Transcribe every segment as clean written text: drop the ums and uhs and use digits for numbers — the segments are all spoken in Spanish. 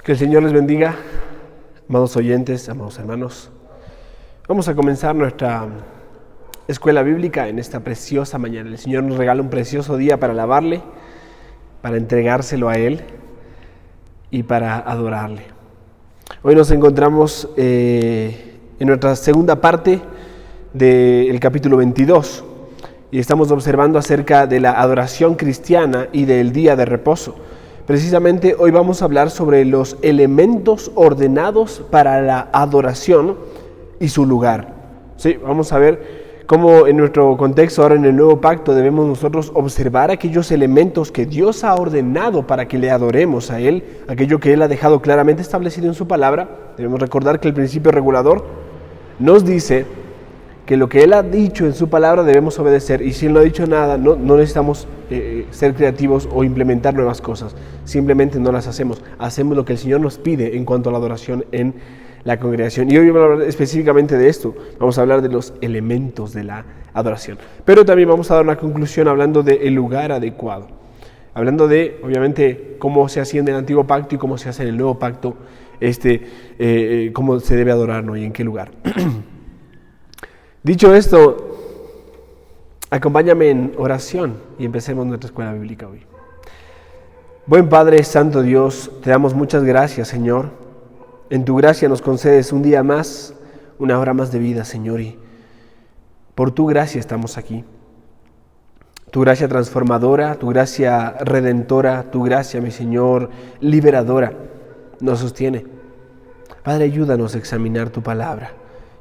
Que el Señor les bendiga, amados oyentes, amados hermanos. Vamos a comenzar nuestra escuela bíblica en esta preciosa mañana. El Señor nos regala un precioso día para alabarle, para entregárselo a Él y para adorarle. Hoy nos encontramos en nuestra segunda parte del capítulo 22 y estamos observando acerca de la adoración cristiana y del día de reposo. Precisamente hoy vamos a hablar sobre los elementos ordenados para la adoración y su lugar. Sí, vamos a ver cómo en nuestro contexto ahora en el nuevo pacto debemos nosotros observar aquellos elementos que Dios ha ordenado para que le adoremos a Él, aquello que Él ha dejado claramente establecido en su palabra. Debemos recordar que el principio regulador nos dice que lo que Él ha dicho en su palabra debemos obedecer, y si Él no ha dicho nada, no necesitamos ser creativos o implementar nuevas cosas, simplemente no las hacemos lo que el Señor nos pide en cuanto a la adoración en la congregación. Y hoy vamos a hablar específicamente de esto, vamos a hablar de los elementos de la adoración, pero también vamos a dar una conclusión hablando del lugar adecuado, hablando de, obviamente, cómo se hacía en el antiguo pacto y cómo se hace en el nuevo pacto, cómo se debe adorar, ¿no? Y en qué lugar. Dicho esto, acompáñame en oración y empecemos nuestra escuela bíblica hoy. Buen Padre, Santo Dios, te damos muchas gracias, Señor. En tu gracia nos concedes un día más, una hora más de vida, Señor, y por tu gracia estamos aquí. Tu gracia transformadora, tu gracia redentora, tu gracia, mi Señor, liberadora, nos sostiene. Padre, ayúdanos a examinar tu palabra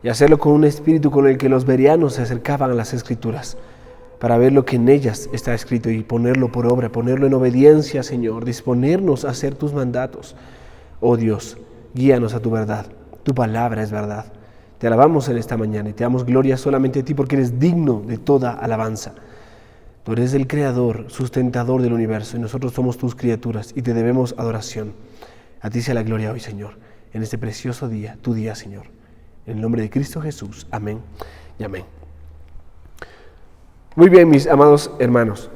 y hacerlo con un espíritu con el que los bereanos se acercaban a las Escrituras, para ver lo que en ellas está escrito y ponerlo por obra, ponerlo en obediencia, Señor, disponernos a hacer tus mandatos. Oh Dios, guíanos a tu verdad, tu palabra es verdad. Te alabamos en esta mañana y te damos gloria solamente a ti porque eres digno de toda alabanza. Tú eres el creador, sustentador del universo y nosotros somos tus criaturas y te debemos adoración. A ti sea la gloria hoy, Señor, en este precioso día, tu día, Señor. En el nombre de Cristo Jesús. Amén y amén. Muy bien, mis amados hermanos.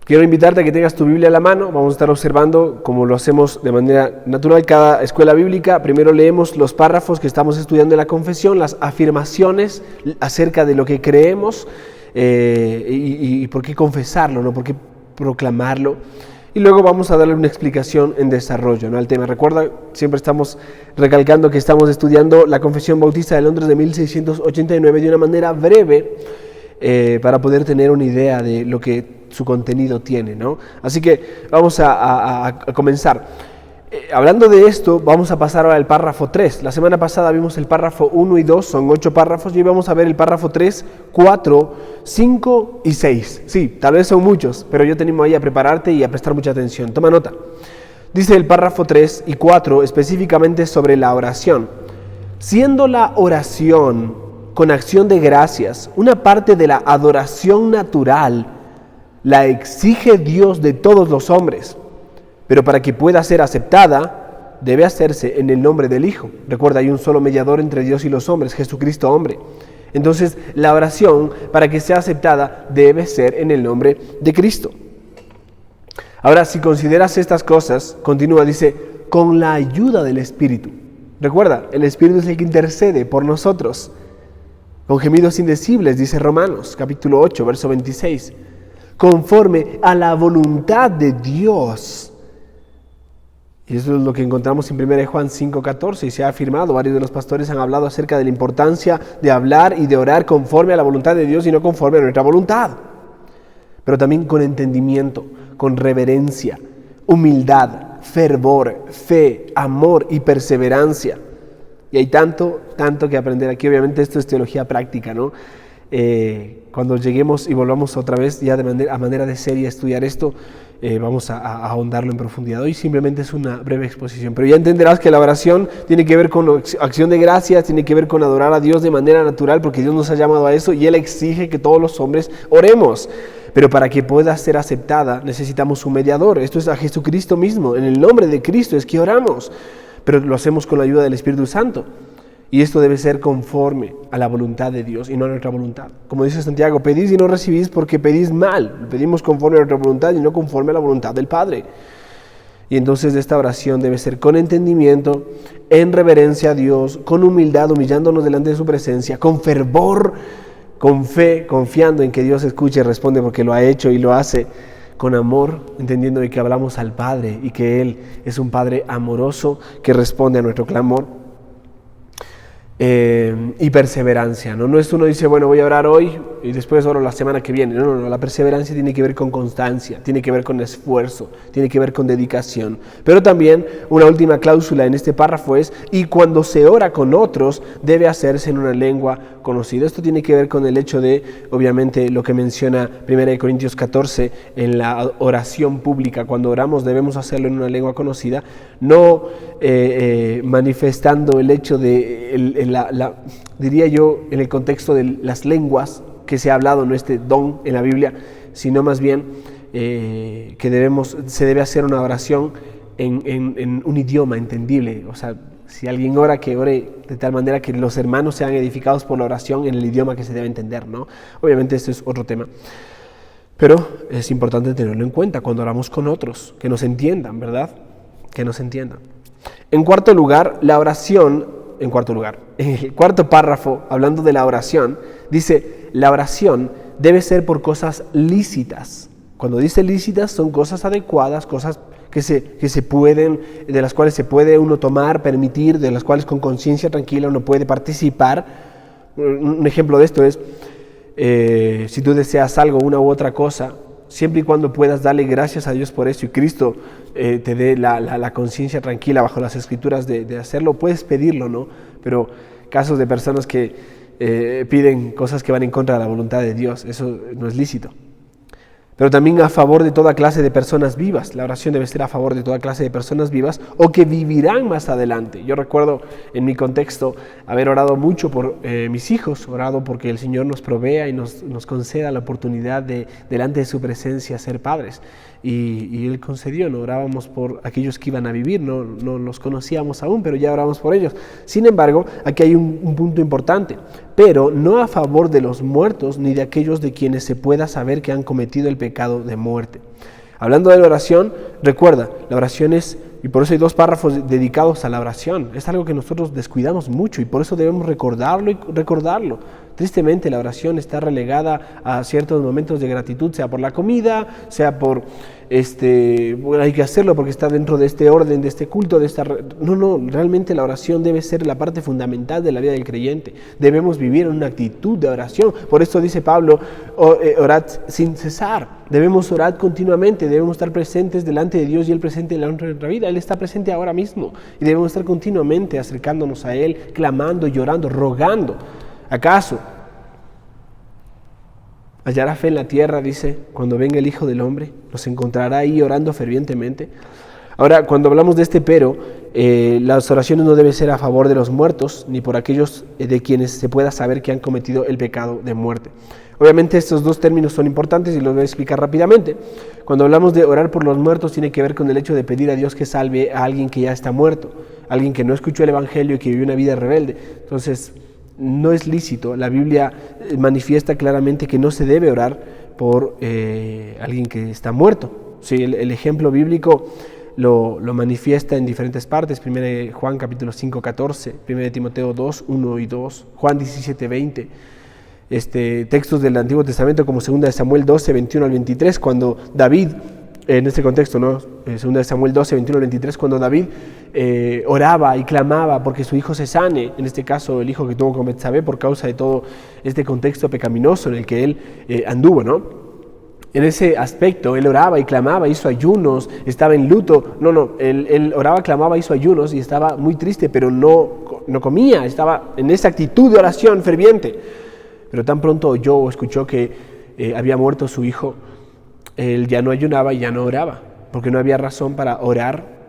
Quiero invitarte a que tengas tu Biblia a la mano. Vamos a estar observando, como lo hacemos de manera natural, cada escuela bíblica. Primero leemos los párrafos que estamos estudiando en la confesión, las afirmaciones acerca de lo que creemos y por qué confesarlo, ¿no? Por qué proclamarlo. Y luego vamos a darle una explicación en desarrollo, ¿no? Al tema. Recuerda, siempre estamos recalcando que estamos estudiando la Confesión Bautista de Londres de 1689 de una manera breve para poder tener una idea de lo que su contenido tiene, ¿no? Así que vamos a comenzar. Hablando de esto, vamos a pasar ahora al párrafo 3. La semana pasada vimos el párrafo 1 y 2, son 8 párrafos, y hoy vamos a ver el párrafo 3, 4, 5 y 6. Sí, tal vez son muchos, pero yo te animo ahí a prepararte y a prestar mucha atención. Toma nota. Dice el párrafo 3 y 4 específicamente sobre la oración. Siendo la oración con acción de gracias una parte de la adoración natural, la exige Dios de todos los hombres. Pero para que pueda ser aceptada, debe hacerse en el nombre del Hijo. Recuerda, hay un solo mediador entre Dios y los hombres, Jesucristo hombre. Entonces, la oración, para que sea aceptada, debe ser en el nombre de Cristo. Ahora, si consideras estas cosas, continúa, dice, con la ayuda del Espíritu. Recuerda, el Espíritu es el que intercede por nosotros. Con gemidos indecibles, dice Romanos, capítulo 8, verso 26. Conforme a la voluntad de Dios. Y eso es lo que encontramos en 1 Juan 5:14 y se ha afirmado, varios de los pastores han hablado acerca de la importancia de hablar y de orar conforme a la voluntad de Dios y no conforme a nuestra voluntad. Pero también con entendimiento, con reverencia, humildad, fervor, fe, amor y perseverancia. Y hay tanto que aprender aquí. Obviamente esto es teología práctica, ¿no? Cuando lleguemos y volvamos otra vez ya a manera de serie a estudiar esto, vamos a ahondarlo en profundidad. Hoy simplemente es una breve exposición, pero ya entenderás que la oración tiene que ver con acción de gracias, tiene que ver con adorar a Dios de manera natural, porque Dios nos ha llamado a eso y Él exige que todos los hombres oremos. Pero para que pueda ser aceptada necesitamos un mediador. Esto es a Jesucristo mismo. En el nombre de Cristo es que oramos, pero lo hacemos con la ayuda del Espíritu Santo. Y esto debe ser conforme a la voluntad de Dios y no a nuestra voluntad. Como dice Santiago, pedís y no recibís porque pedís mal. Pedimos conforme a nuestra voluntad y no conforme a la voluntad del Padre. Y entonces esta oración debe ser con entendimiento, en reverencia a Dios, con humildad, humillándonos delante de su presencia, con fervor, con fe, confiando en que Dios escuche y responde porque lo ha hecho y lo hace con amor, entendiendo de que hablamos al Padre y que Él es un Padre amoroso que responde a nuestro clamor. Y perseverancia, ¿no? No es uno dice, bueno, voy a orar hoy y después oro la semana que viene. No, la perseverancia tiene que ver con constancia, tiene que ver con esfuerzo, tiene que ver con dedicación. Pero también una última cláusula en este párrafo es, y cuando se ora con otros, debe hacerse en una lengua conocida. Esto tiene que ver con el hecho de, obviamente, lo que menciona 1 Corintios 14, en la oración pública. Cuando oramos debemos hacerlo en una lengua conocida, no manifestando el hecho de diría yo, en el contexto de las lenguas que se ha hablado, no este don en la Biblia, sino más bien que se debe hacer una oración en un idioma entendible. O sea, si alguien ora, que ore de tal manera que los hermanos sean edificados por la oración en el idioma que se debe entender, ¿no? Obviamente esto es otro tema, pero es importante tenerlo en cuenta cuando oramos con otros, que nos entiendan, ¿verdad? Que nos entiendan. En cuarto lugar, en el cuarto párrafo, hablando de la oración, dice, la oración debe ser por cosas lícitas. Cuando dice lícitas, son cosas adecuadas, cosas que se pueden, de las cuales se puede uno tomar, permitir, de las cuales con conciencia tranquila uno puede participar. Un ejemplo de esto es, si tú deseas algo, una u otra cosa, siempre y cuando puedas darle gracias a Dios por eso y Cristo te dé la conciencia tranquila bajo las Escrituras de hacerlo, puedes pedirlo, ¿no? Pero casos de personas que piden cosas que van en contra de la voluntad de Dios, eso no es lícito. Pero también a favor de toda clase de personas vivas. La oración debe ser a favor de toda clase de personas vivas o que vivirán más adelante. Yo recuerdo en mi contexto haber orado mucho por mis hijos, orado porque el Señor nos provea y nos conceda la oportunidad de, delante de su presencia, ser padres. Y Él concedió, ¿no? Orábamos por aquellos que iban a vivir, no los conocíamos aún, pero ya oramos por ellos. Sin embargo, aquí hay un punto importante, pero no a favor de los muertos ni de aquellos de quienes se pueda saber que han cometido el pecado de muerte. Hablando de la oración, recuerda, la oración es, y por eso hay 2 párrafos dedicados a la oración, es algo que nosotros descuidamos mucho y por eso debemos recordarlo y recordarlo. Tristemente la oración está relegada a ciertos momentos de gratitud, sea por la comida, sea por, bueno, hay que hacerlo porque está dentro de este orden, de este culto, de esta... No, realmente la oración debe ser la parte fundamental de la vida del creyente. Debemos vivir en una actitud de oración. Por eso dice Pablo, orad sin cesar. Debemos orar continuamente, debemos estar presentes delante de Dios y Él presente en nuestra vida. Él está presente ahora mismo y debemos estar continuamente acercándonos a Él, clamando, llorando, rogando. ¿Acaso hallará fe en la tierra, dice, cuando venga el Hijo del Hombre? ¿Nos encontrará ahí orando fervientemente? Ahora, cuando hablamos de este pero, las oraciones no deben ser a favor de los muertos, ni por aquellos de quienes se pueda saber que han cometido el pecado de muerte. Obviamente estos 2 términos son importantes y los voy a explicar rápidamente. Cuando hablamos de orar por los muertos, tiene que ver con el hecho de pedir a Dios que salve a alguien que ya está muerto, alguien que no escuchó el Evangelio y que vivió una vida rebelde. Entonces, no es lícito. La Biblia manifiesta claramente que no se debe orar por alguien que está muerto. Sí, el ejemplo bíblico lo manifiesta en diferentes partes. 1 Juan capítulo 5, 14, 1 Timoteo 2, 1 y 2, Juan 17, 20. Textos del Antiguo Testamento como 2 Samuel 12, 21 al 23, cuando David, en este contexto, ¿no? 2 Samuel 12, 21 al 23, cuando David oraba y clamaba porque su hijo se sane, en este caso el hijo que tuvo con Betsabé por causa de todo este contexto pecaminoso en el que él anduvo, ¿no? En ese aspecto, él oraba y clamaba, hizo ayunos, estaba en luto. Él oraba, clamaba, hizo ayunos y estaba muy triste, pero no comía, estaba en esa actitud de oración ferviente. Pero tan pronto oyó o escuchó que había muerto su hijo, él ya no ayunaba y ya no oraba, porque no había razón para orar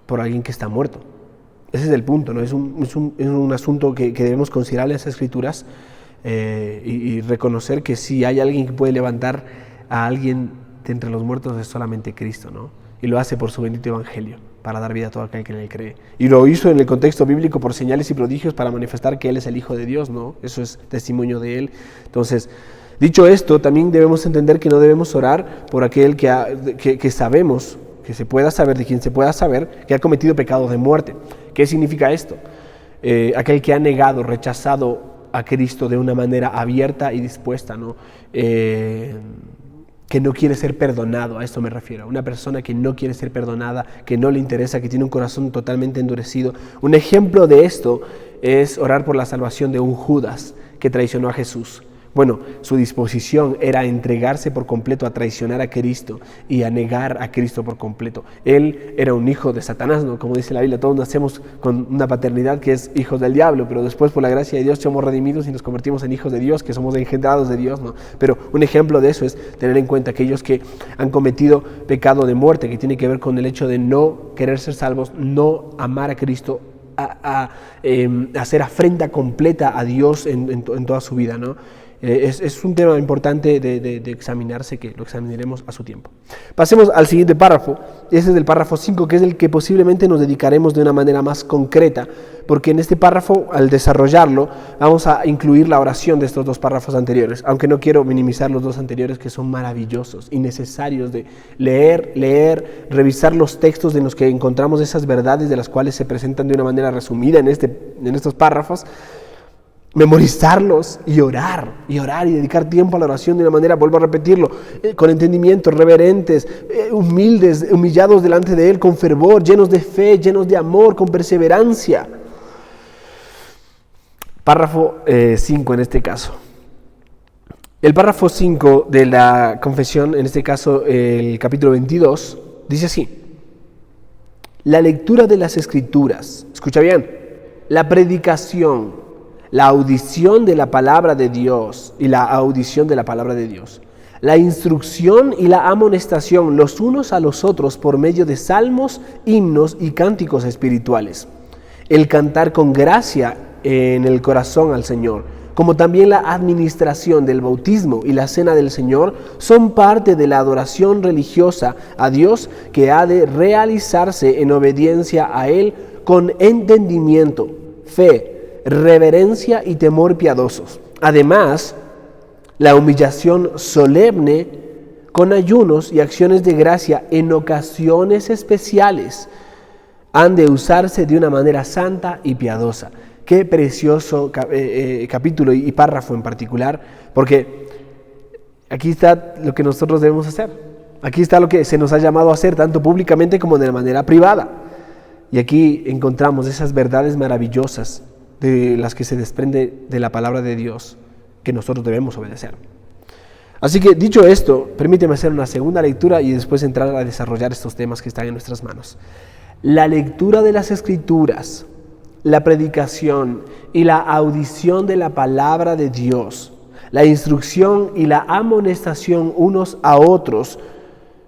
por alguien que está muerto. Ese es el punto, ¿no? Es un asunto que debemos considerar en las Escrituras y reconocer que si hay alguien que puede levantar a alguien de entre los muertos es solamente Cristo, ¿no? Y lo hace por su bendito Evangelio, para dar vida a todo aquel que en él cree. Y lo hizo en el contexto bíblico por señales y prodigios para manifestar que Él es el Hijo de Dios, ¿no? Eso es testimonio de Él. Entonces, dicho esto, también debemos entender que no debemos orar por aquel que sabemos que se pueda saber, de quien se pueda saber, que ha cometido pecados de muerte. ¿Qué significa esto? Aquel que ha negado, rechazado a Cristo de una manera abierta y dispuesta, ¿no? Que no quiere ser perdonado, a esto me refiero. Una persona que no quiere ser perdonada, que no le interesa, que tiene un corazón totalmente endurecido. Un ejemplo de esto es orar por la salvación de un Judas que traicionó a Jesús. Bueno, su disposición era entregarse por completo a traicionar a Cristo y a negar a Cristo por completo. Él era un hijo de Satanás, ¿no? Como dice la Biblia, todos nacemos con una paternidad que es hijos del diablo, pero después por la gracia de Dios somos redimidos y nos convertimos en hijos de Dios, que somos engendrados de Dios, ¿no? Pero un ejemplo de eso es tener en cuenta aquellos que han cometido pecado de muerte, que tiene que ver con el hecho de no querer ser salvos, no amar a Cristo, hacer afrenta completa a Dios en toda su vida, ¿no? Es un tema importante de examinarse, que lo examinaremos a su tiempo. Pasemos al siguiente párrafo. Ese es el párrafo 5, que es el que posiblemente nos dedicaremos de una manera más concreta, porque en este párrafo, al desarrollarlo, vamos a incluir la oración de estos dos párrafos anteriores, aunque no quiero minimizar los dos anteriores, que son maravillosos y necesarios de leer, revisar los textos en los que encontramos esas verdades de las cuales se presentan de una manera resumida en estos párrafos, memorizarlos y orar y dedicar tiempo a la oración de una manera, vuelvo a repetirlo, con entendimiento, reverentes, humildes, humillados delante de Él, con fervor, llenos de fe, llenos de amor, con perseverancia. Párrafo 5 en este caso. El párrafo 5 de la confesión, en este caso el capítulo 22, dice así: la lectura de las Escrituras, escucha bien, la predicación, la audición de la palabra de Dios y la audición de la palabra de Dios, la instrucción y la amonestación los unos a los otros por medio de salmos, himnos y cánticos espirituales, el cantar con gracia en el corazón al Señor, como también la administración del bautismo y la cena del Señor, son parte de la adoración religiosa a Dios que ha de realizarse en obediencia a Él con entendimiento, fe, reverencia y temor piadosos. Además, la humillación solemne con ayunos y acciones de gracia en ocasiones especiales han de usarse de una manera santa y piadosa. Qué precioso capítulo y párrafo en particular, porque aquí está lo que nosotros debemos hacer. Aquí está lo que se nos ha llamado a hacer, tanto públicamente como de manera privada. Y aquí encontramos esas verdades maravillosas de las que se desprende de la palabra de Dios, que nosotros debemos obedecer. Así que, dicho esto, permíteme hacer una segunda lectura y después entrar a desarrollar estos temas que están en nuestras manos. La lectura de las Escrituras, la predicación y la audición de la palabra de Dios, la instrucción y la amonestación unos a otros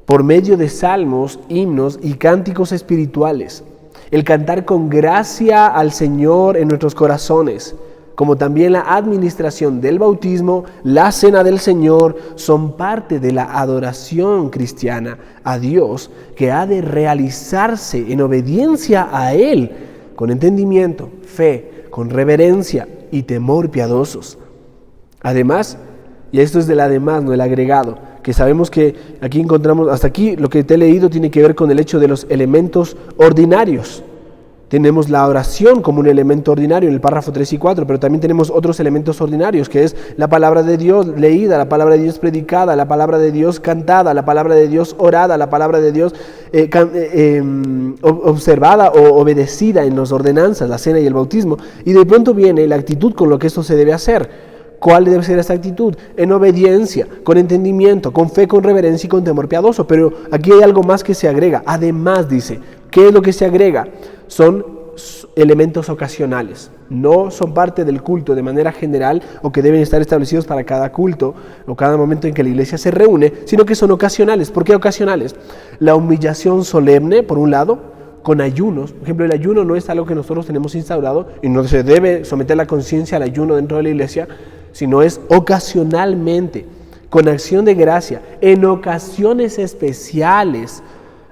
por medio de salmos, himnos y cánticos espirituales, el cantar con gracia al Señor en nuestros corazones, como también la administración del bautismo, la cena del Señor, son parte de la adoración cristiana a Dios que ha de realizarse en obediencia a Él, con entendimiento, fe, con reverencia y temor piadosos. Además, y esto es del además, no el agregado, que sabemos que aquí encontramos, hasta aquí lo que te he leído tiene que ver con el hecho de los elementos ordinarios. Tenemos la oración como un elemento ordinario en el párrafo 3 y 4, pero también tenemos otros elementos ordinarios, que es la palabra de Dios leída, la palabra de Dios predicada, la palabra de Dios cantada, la palabra de Dios orada, la palabra de Dios observada o obedecida en las ordenanzas, la cena y el bautismo. Y de pronto viene la actitud con lo que esto se debe hacer. ¿Cuál debe ser esta actitud? En obediencia, con entendimiento, con fe, con reverencia y con temor piadoso. Pero aquí hay algo más que se agrega. Además, dice, ¿qué es lo que se agrega? Son elementos ocasionales. No son parte del culto de manera general o que deben estar establecidos para cada culto o cada momento en que la iglesia se reúne, sino que son ocasionales. ¿Por qué ocasionales? La humillación solemne, por un lado, con ayunos. Por ejemplo, el ayuno no es algo que nosotros tenemos instaurado y no se debe someter la conciencia al ayuno dentro de la iglesia, sino es ocasionalmente, con acción de gracia, en ocasiones especiales,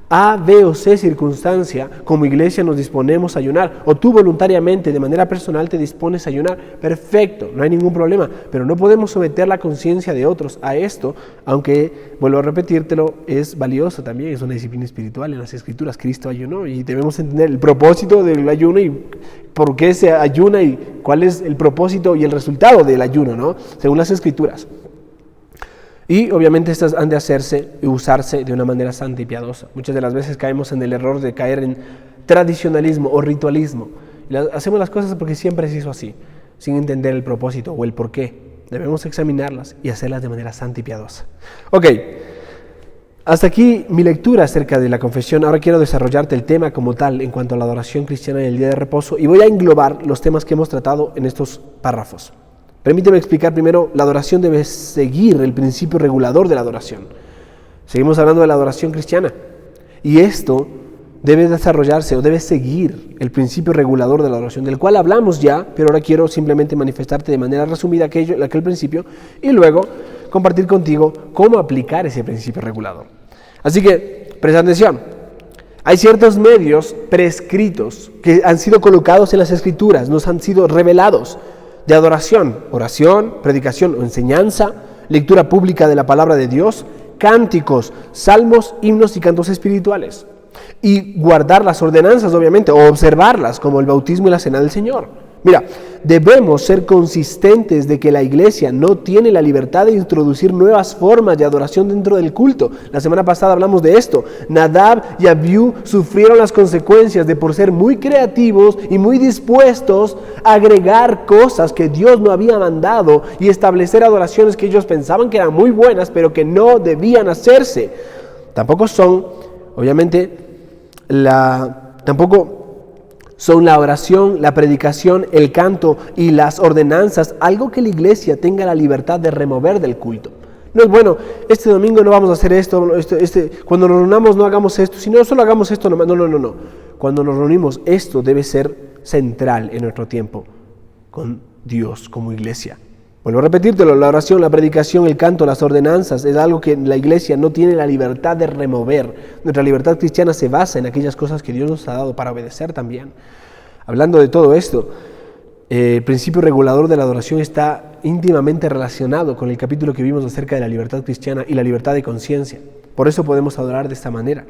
A, B o C circunstancia, como iglesia nos disponemos a ayunar, o tú voluntariamente, de manera personal, te dispones a ayunar, perfecto, no hay ningún problema, pero no podemos someter la conciencia de otros a esto, aunque, vuelvo a repetírtelo, es valioso también, es una disciplina espiritual en las Escrituras. Cristo ayunó y debemos entender el propósito del ayuno y por qué se ayuna y cuál es el propósito y el resultado del ayuno, ¿no? Según las Escrituras. Y obviamente estas han de hacerse y usarse de una manera santa y piadosa. Muchas de las veces caemos en el error de caer en tradicionalismo o ritualismo. Hacemos las cosas porque siempre se hizo así, sin entender el propósito o el porqué. Debemos examinarlas y hacerlas de manera santa y piadosa. Ok, hasta aquí mi lectura acerca de la confesión. Ahora quiero desarrollarte el tema como tal en cuanto a la adoración cristiana en el día de reposo y voy a englobar los temas que hemos tratado en estos párrafos. Permíteme explicar primero, la adoración debe seguir el principio regulador de la adoración. Seguimos hablando de la adoración cristiana. Y esto debe desarrollarse o debe seguir el principio regulador de la adoración, del cual hablamos ya, pero ahora quiero simplemente manifestarte de manera resumida aquel principio y luego compartir contigo cómo aplicar ese principio regulador. Así que, presta atención. Hay ciertos medios prescritos que han sido colocados en las Escrituras, nos han sido revelados, de adoración, oración, predicación o enseñanza, lectura pública de la palabra de Dios, cánticos, salmos, himnos y cantos espirituales. Y guardar las ordenanzas, obviamente, o observarlas, como el bautismo y la cena del Señor. Mira, debemos ser consistentes de que la iglesia no tiene la libertad de introducir nuevas formas de adoración dentro del culto. La semana pasada hablamos de esto. Nadab y Abiú sufrieron las consecuencias de, por ser muy creativos y muy dispuestos a agregar cosas que Dios no había mandado y establecer adoraciones que ellos pensaban que eran muy buenas, pero que no debían hacerse. Tampoco son, obviamente, son la oración, la predicación, el canto y las ordenanzas, algo que la iglesia tenga la libertad de remover del culto. No es bueno, este domingo no vamos a hacer esto, cuando nos reunamos no hagamos esto, si no, solo hagamos esto nomás. No. Cuando nos reunimos, esto debe ser central en nuestro tiempo con Dios como iglesia. Vuelvo a repetírtelo, la oración, la predicación, el canto, las ordenanzas, es algo que la iglesia no tiene la libertad de remover. Nuestra libertad cristiana se basa en aquellas cosas que Dios nos ha dado para obedecer también. Hablando de todo esto, el principio regulador de la adoración está íntimamente relacionado con el capítulo que vimos acerca de la libertad cristiana y la libertad de conciencia. Por eso podemos adorar de esta manera.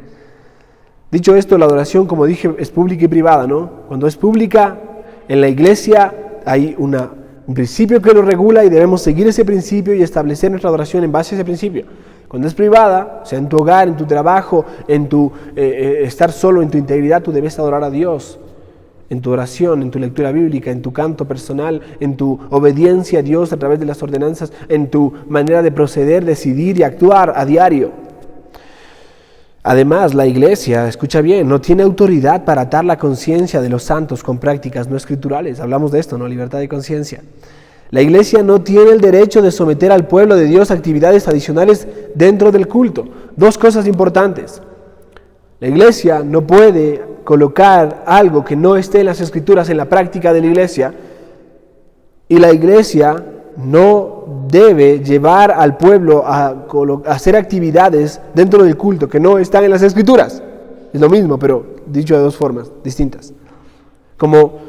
Dicho esto, la adoración, como dije, es pública y privada, ¿no? Cuando es pública, en la iglesia hay un principio que lo regula y debemos seguir ese principio y establecer nuestra adoración en base a ese principio. Cuando es privada, o sea, en tu hogar, en tu trabajo, en tu estar solo, en tu integridad, tú debes adorar a Dios. En tu oración, en tu lectura bíblica, en tu canto personal, en tu obediencia a Dios a través de las ordenanzas, en tu manera de proceder, decidir y actuar a diario. Además, la iglesia, escucha bien, no tiene autoridad para atar la conciencia de los santos con prácticas no escriturales. Hablamos de esto, ¿no? Libertad de conciencia. La iglesia no tiene el derecho de someter al pueblo de Dios a actividades adicionales dentro del culto. Dos cosas importantes. La iglesia no puede colocar algo que no esté en las Escrituras en la práctica de la iglesia, y la iglesia no debe llevar al pueblo a hacer actividades dentro del culto que no están en las Escrituras. Es lo mismo, pero dicho de dos formas distintas. Como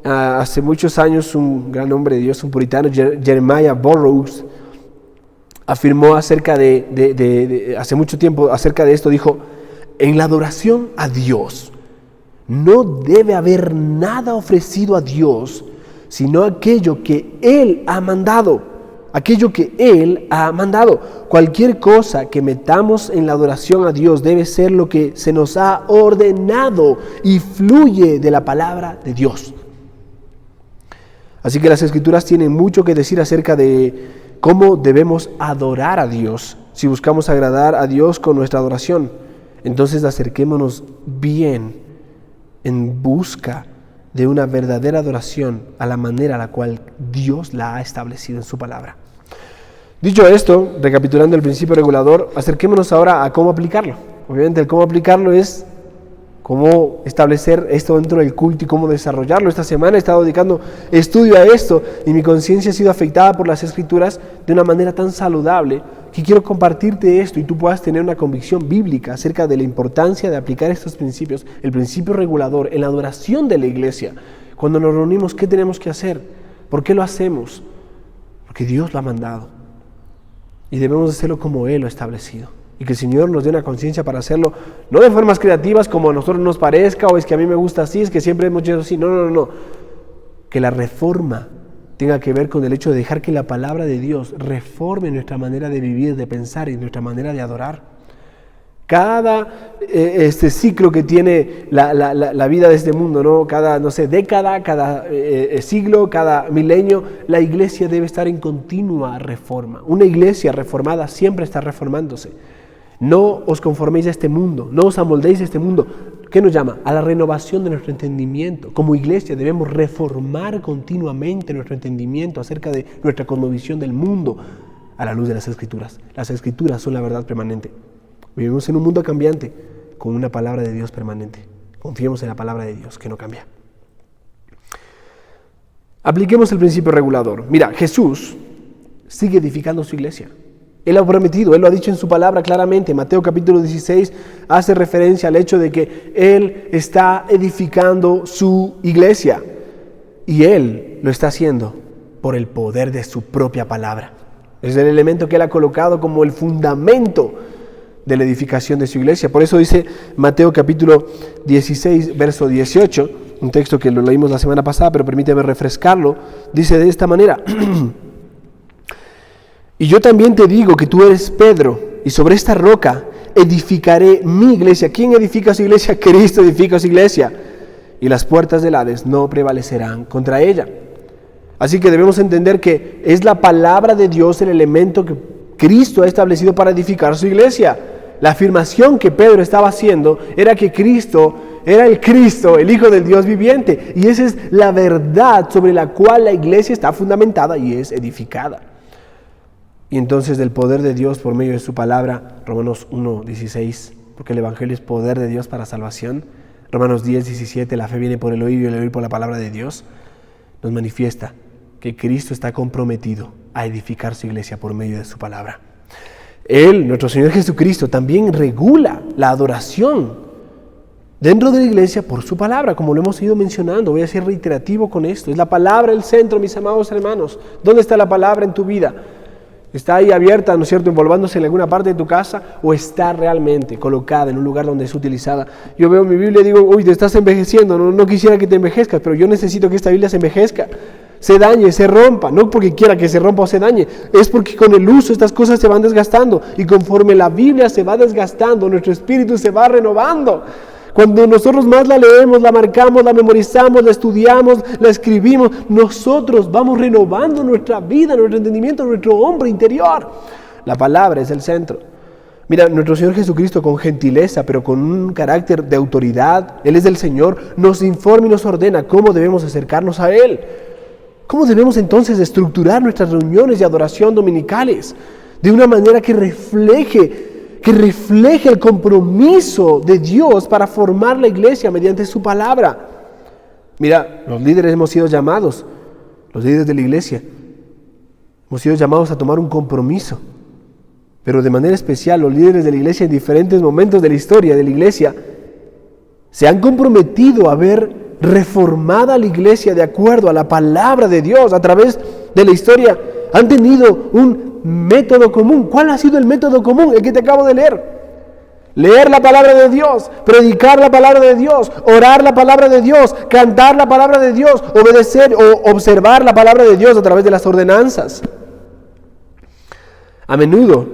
hace muchos años un gran hombre de Dios, un puritano, Jeremiah Burroughs, afirmó hace mucho tiempo acerca de esto, dijo: en la adoración a Dios no debe haber nada ofrecido a Dios sino aquello que Él ha mandado. Aquello que Él ha mandado. Cualquier cosa que metamos en la adoración a Dios debe ser lo que se nos ha ordenado y fluye de la palabra de Dios. Así que las Escrituras tienen mucho que decir acerca de cómo debemos adorar a Dios. Si buscamos agradar a Dios con nuestra adoración, entonces acerquémonos bien en busca de una verdadera adoración a la manera a la cual Dios la ha establecido en su palabra. Dicho esto, recapitulando el principio regulador, acerquémonos ahora a cómo aplicarlo. Obviamente el cómo aplicarlo es cómo establecer esto dentro del culto y cómo desarrollarlo. Esta semana he estado dedicando estudio a esto y mi conciencia ha sido afectada por las Escrituras de una manera tan saludable que quiero compartirte esto y tú puedas tener una convicción bíblica acerca de la importancia de aplicar estos principios, el principio regulador en la adoración de la iglesia. Cuando nos reunimos, ¿qué tenemos que hacer? ¿Por qué lo hacemos? Porque Dios lo ha mandado y debemos hacerlo como Él lo ha establecido. Y que el Señor nos dé una conciencia para hacerlo, no de formas creativas como a nosotros nos parezca, o es que a mí me gusta así, es que siempre hemos hecho así. No. Que la reforma tenga que ver con el hecho de dejar que la palabra de Dios reforme nuestra manera de vivir, de pensar y nuestra manera de adorar. Cada ciclo que tiene la vida de este mundo, ¿no? Cada década, cada siglo, cada milenio, la iglesia debe estar en continua reforma. Una iglesia reformada siempre está reformándose. No os conforméis a este mundo, no os amoldéis a este mundo. ¿Qué nos llama? A la renovación de nuestro entendimiento. Como iglesia debemos reformar continuamente nuestro entendimiento acerca de nuestra cosmovisión del mundo a la luz de las Escrituras. Las Escrituras son la verdad permanente. Vivimos en un mundo cambiante con una palabra de Dios permanente. Confiemos en la palabra de Dios que no cambia. Apliquemos el principio regulador. Mira, Jesús sigue edificando su iglesia. Él ha prometido, Él lo ha dicho en su palabra claramente. Mateo capítulo 16 hace referencia al hecho de que Él está edificando su iglesia. Y Él lo está haciendo por el poder de su propia palabra. Es el elemento que Él ha colocado como el fundamento de la edificación de su iglesia. Por eso dice Mateo capítulo 16, verso 18, un texto que lo leímos la semana pasada, pero permíteme refrescarlo. Dice de esta manera: y yo también te digo que tú eres Pedro, y sobre esta roca edificaré mi iglesia. ¿Quién edifica su iglesia? Cristo edifica su iglesia. Y las puertas del Hades no prevalecerán contra ella. Así que debemos entender que es la palabra de Dios el elemento que Cristo ha establecido para edificar su iglesia. La afirmación que Pedro estaba haciendo era que Cristo era el Cristo, el Hijo del Dios viviente. Y esa es la verdad sobre la cual la iglesia está fundamentada y es edificada. Y entonces del poder de Dios por medio de su palabra, Romanos 1:16, porque el Evangelio es poder de Dios para salvación. Romanos 10:17, la fe viene por el oír y el oír por la palabra de Dios. Nos manifiesta que Cristo está comprometido a edificar su iglesia por medio de su palabra. Él, nuestro Señor Jesucristo, también regula la adoración dentro de la iglesia por su palabra, como lo hemos ido mencionando. Voy a ser reiterativo con esto. Es la palabra el centro, mis amados hermanos. ¿Dónde está la palabra en tu vida? ¿Está ahí abierta, ¿no es cierto?, envolvándose en alguna parte de tu casa, o está realmente colocada en un lugar donde es utilizada? Yo veo mi Biblia y digo, uy, te estás envejeciendo, no quisiera que te envejezcas, pero yo necesito que esta Biblia se envejezca, se dañe, se rompa, no porque quiera que se rompa o se dañe, es porque con el uso estas cosas se van desgastando, y conforme la Biblia se va desgastando, nuestro espíritu se va renovando. Cuando nosotros más la leemos, la marcamos, la memorizamos, la estudiamos, la escribimos, nosotros vamos renovando nuestra vida, nuestro entendimiento, nuestro hombre interior. La palabra es el centro. Mira, nuestro Señor Jesucristo, con gentileza, pero con un carácter de autoridad, Él es el Señor, nos informa y nos ordena cómo debemos acercarnos a Él. ¿Cómo debemos entonces estructurar nuestras reuniones de adoración dominicales? De una manera que refleje el compromiso de Dios para formar la iglesia mediante su palabra. Mira, los líderes hemos sido llamados, los líderes de la iglesia, hemos sido llamados a tomar un compromiso. Pero de manera especial, los líderes de la iglesia en diferentes momentos de la historia de la iglesia se han comprometido a ver reformada la iglesia de acuerdo a la palabra de Dios. A través de la historia han tenido un método común. ¿Cuál ha sido el método común? El que te acabo de leer. Leer la palabra de Dios, predicar la palabra de Dios, orar la palabra de Dios, cantar la palabra de Dios, obedecer o observar la palabra de Dios a través de las ordenanzas. A menudo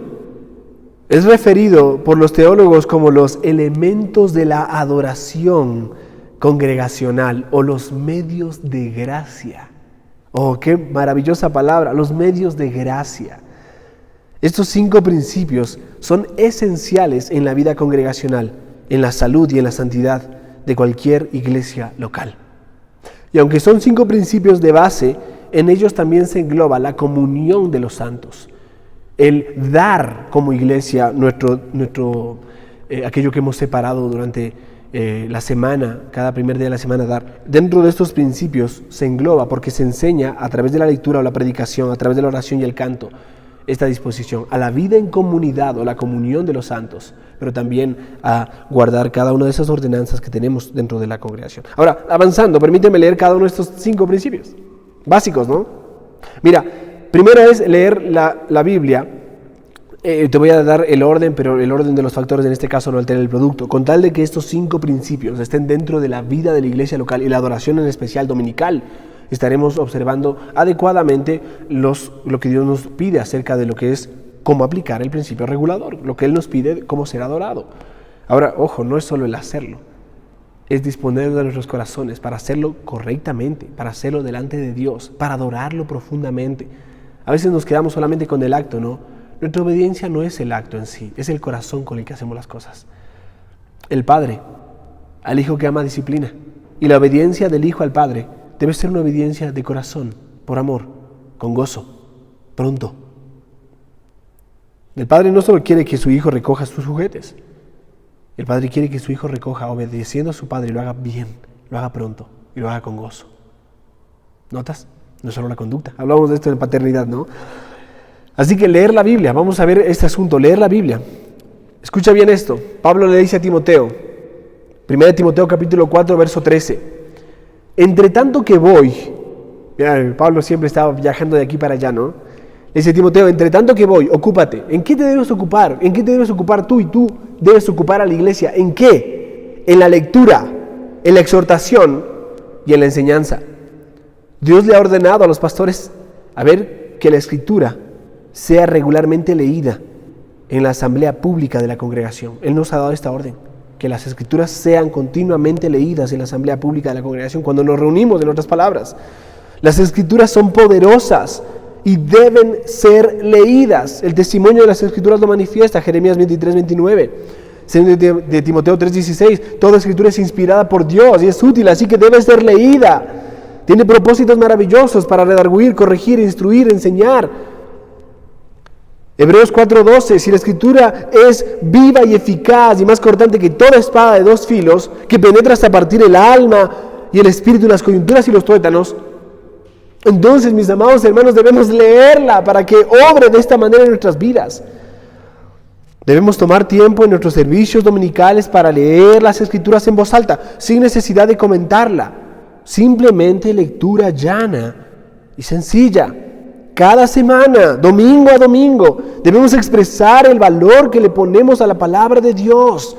es referido por los teólogos como los elementos de la adoración congregacional o los medios de gracia. Oh, qué maravillosa palabra, los medios de gracia. Estos 5 principios son esenciales en la vida congregacional, en la salud y en la santidad de cualquier iglesia local. Y aunque son 5 principios de base, en ellos también se engloba la comunión de los santos, el dar como iglesia aquello que hemos separado durante la semana, cada primer día de la semana dar. Dentro de estos principios se engloba, porque se enseña a través de la lectura o la predicación, a través de la oración y el canto, esta disposición a la vida en comunidad o la comunión de los santos, pero también a guardar cada una de esas ordenanzas que tenemos dentro de la congregación. Ahora, avanzando, permíteme leer cada uno de estos 5 principios básicos, ¿no? Mira, primero es leer la Biblia. Te voy a dar el orden, pero el orden de los factores en este caso no altera el producto. Con tal de que estos 5 principios estén dentro de la vida de la iglesia local y la adoración en especial dominical, estaremos observando adecuadamente lo que Dios nos pide acerca de lo que es cómo aplicar el principio regulador, lo que Él nos pide cómo ser adorado. Ahora, ojo, no es solo el hacerlo, es disponer de nuestros corazones para hacerlo correctamente, para hacerlo delante de Dios, para adorarlo profundamente. A veces nos quedamos solamente con el acto, ¿no? Nuestra obediencia no es el acto en sí, es el corazón con el que hacemos las cosas. El Padre al Hijo que ama disciplina, y la obediencia del Hijo al Padre debe ser una obediencia de corazón, por amor, con gozo, pronto. El Padre no solo quiere que su Hijo recoja sus juguetes, el Padre quiere que su Hijo recoja obedeciendo a su Padre y lo haga bien, lo haga pronto y lo haga con gozo. ¿Notas? No es solo la conducta. Hablamos de esto en paternidad, ¿no? Así que leer la Biblia, vamos a ver este asunto, leer la Biblia. Escucha bien esto. Pablo le dice a Timoteo, 1 Timoteo capítulo 4, verso 13. Entre tanto que voy, mira, Pablo siempre estaba viajando de aquí para allá, ¿no? Le dice Timoteo, entre tanto que voy, ocúpate. ¿En qué te debes ocupar? ¿En qué te debes ocupar tú? Y tú debes ocupar a la iglesia. ¿En qué? En la lectura, en la exhortación y en la enseñanza. Dios le ha ordenado a los pastores a ver que la Escritura sea regularmente leída en la asamblea pública de la congregación. Él nos ha dado esta orden, que las Escrituras sean continuamente leídas en la asamblea pública de la congregación, cuando nos reunimos, en otras palabras. Las Escrituras son poderosas y deben ser leídas. El testimonio de las Escrituras lo manifiesta, Jeremías 23, 29. De Timoteo 3, 16, toda Escritura es inspirada por Dios y es útil, así que debe ser leída. Tiene propósitos maravillosos para redarguir, corregir, instruir, enseñar. Hebreos 4:12, si la Escritura es viva y eficaz y más cortante que toda espada de 2 filos, que penetra hasta partir el alma y el espíritu, las coyunturas y los tuétanos, entonces, mis amados hermanos, debemos leerla para que obre de esta manera en nuestras vidas. Debemos tomar tiempo en nuestros servicios dominicales para leer las Escrituras en voz alta, sin necesidad de comentarla. Simplemente lectura llana y sencilla. Cada semana, domingo a domingo, debemos expresar el valor que le ponemos a la palabra de Dios.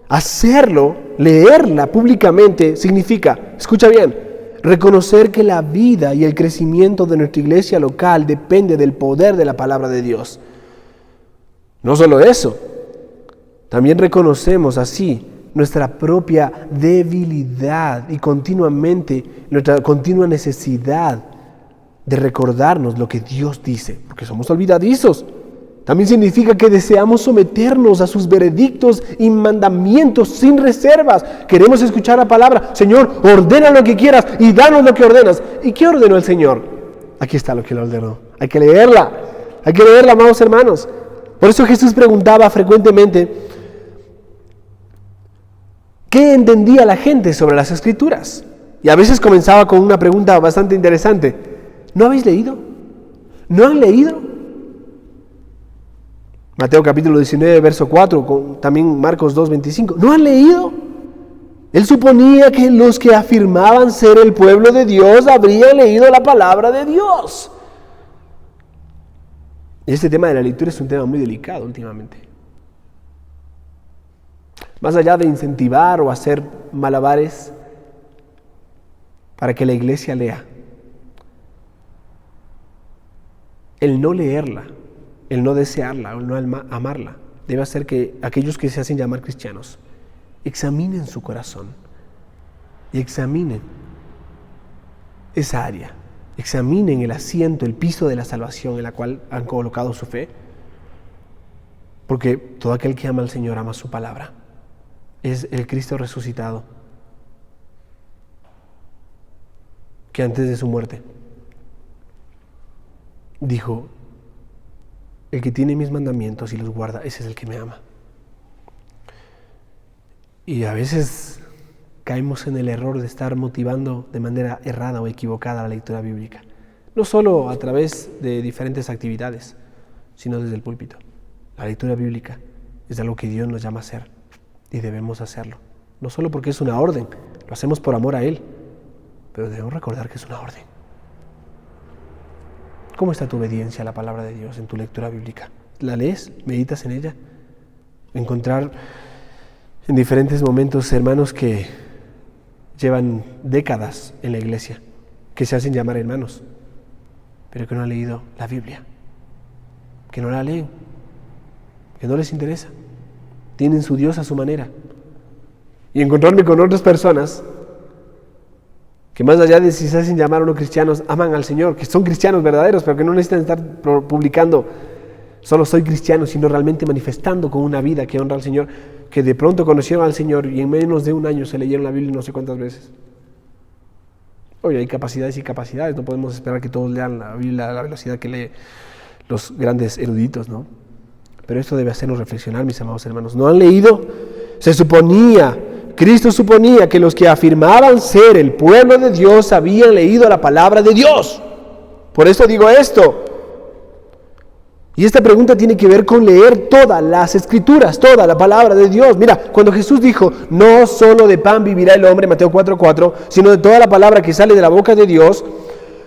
Hacerlo, leerla públicamente, significa, escucha bien, reconocer que la vida y el crecimiento de nuestra iglesia local depende del poder de la palabra de Dios. No solo eso, también reconocemos así nuestra propia debilidad y continuamente nuestra continua necesidad de recordarnos lo que Dios dice, porque somos olvidadizos. También significa que deseamos someternos a sus veredictos y mandamientos sin reservas. Queremos escuchar la palabra. Señor, ordena lo que quieras y danos lo que ordenas. ¿Y qué ordenó el Señor? Aquí está lo que le ordenó. Hay que leerla, amados hermanos. Por eso Jesús preguntaba frecuentemente, ¿qué entendía la gente sobre las Escrituras? Y a veces comenzaba con una pregunta bastante interesante. ¿No habéis leído? ¿No han leído? Mateo capítulo 19, verso 4, también Marcos 2, 25. ¿No han leído? Él suponía que los que afirmaban ser el pueblo de Dios habrían leído la palabra de Dios. Este tema de la lectura es un tema muy delicado últimamente. Más allá de incentivar o hacer malabares para que la iglesia lea, el no leerla, el no desearla, el no amarla, debe hacer que aquellos que se hacen llamar cristianos examinen su corazón y examinen esa área, examinen el asiento, el piso de la salvación en la cual han colocado su fe, porque todo aquel que ama al Señor ama su palabra. Es el Cristo resucitado que antes de su muerte dijo: el que tiene mis mandamientos y los guarda, ese es el que me ama. Y a veces caemos en el error de estar motivando de manera errada o equivocada la lectura bíblica. No solo a través de diferentes actividades, sino desde el púlpito. La lectura bíblica es algo que Dios nos llama a hacer y debemos hacerlo. No solo porque es una orden, lo hacemos por amor a Él, pero debemos recordar que es una orden. ¿Cómo está tu obediencia a la palabra de Dios en tu lectura bíblica? ¿La lees? ¿Meditas en ella? Encontrar en diferentes momentos hermanos que llevan décadas en la iglesia, que se hacen llamar hermanos, pero que no han leído la Biblia, que no la leen, que no les interesa, tienen su Dios a su manera. Y encontrarme con otras personas que más allá de si se hacen llamar o no cristianos, aman al Señor, que son cristianos verdaderos, pero que no necesitan estar publicando solo soy cristiano, sino realmente manifestando con una vida que honra al Señor, que de pronto conocieron al Señor y en menos de un año se leyeron la Biblia no sé cuántas veces. Oye, hay capacidades y capacidades, no podemos esperar que todos lean la Biblia a la velocidad que lee los grandes eruditos, ¿no? Pero esto debe hacernos reflexionar, mis amados hermanos. ¿No han leído? Cristo suponía que los que afirmaban ser el pueblo de Dios habían leído la palabra de Dios. Por eso digo esto. Y esta pregunta tiene que ver con leer todas las escrituras, toda la palabra de Dios. Mira, cuando Jesús dijo, no solo de pan vivirá el hombre, Mateo 4:4, sino de toda la palabra que sale de la boca de Dios,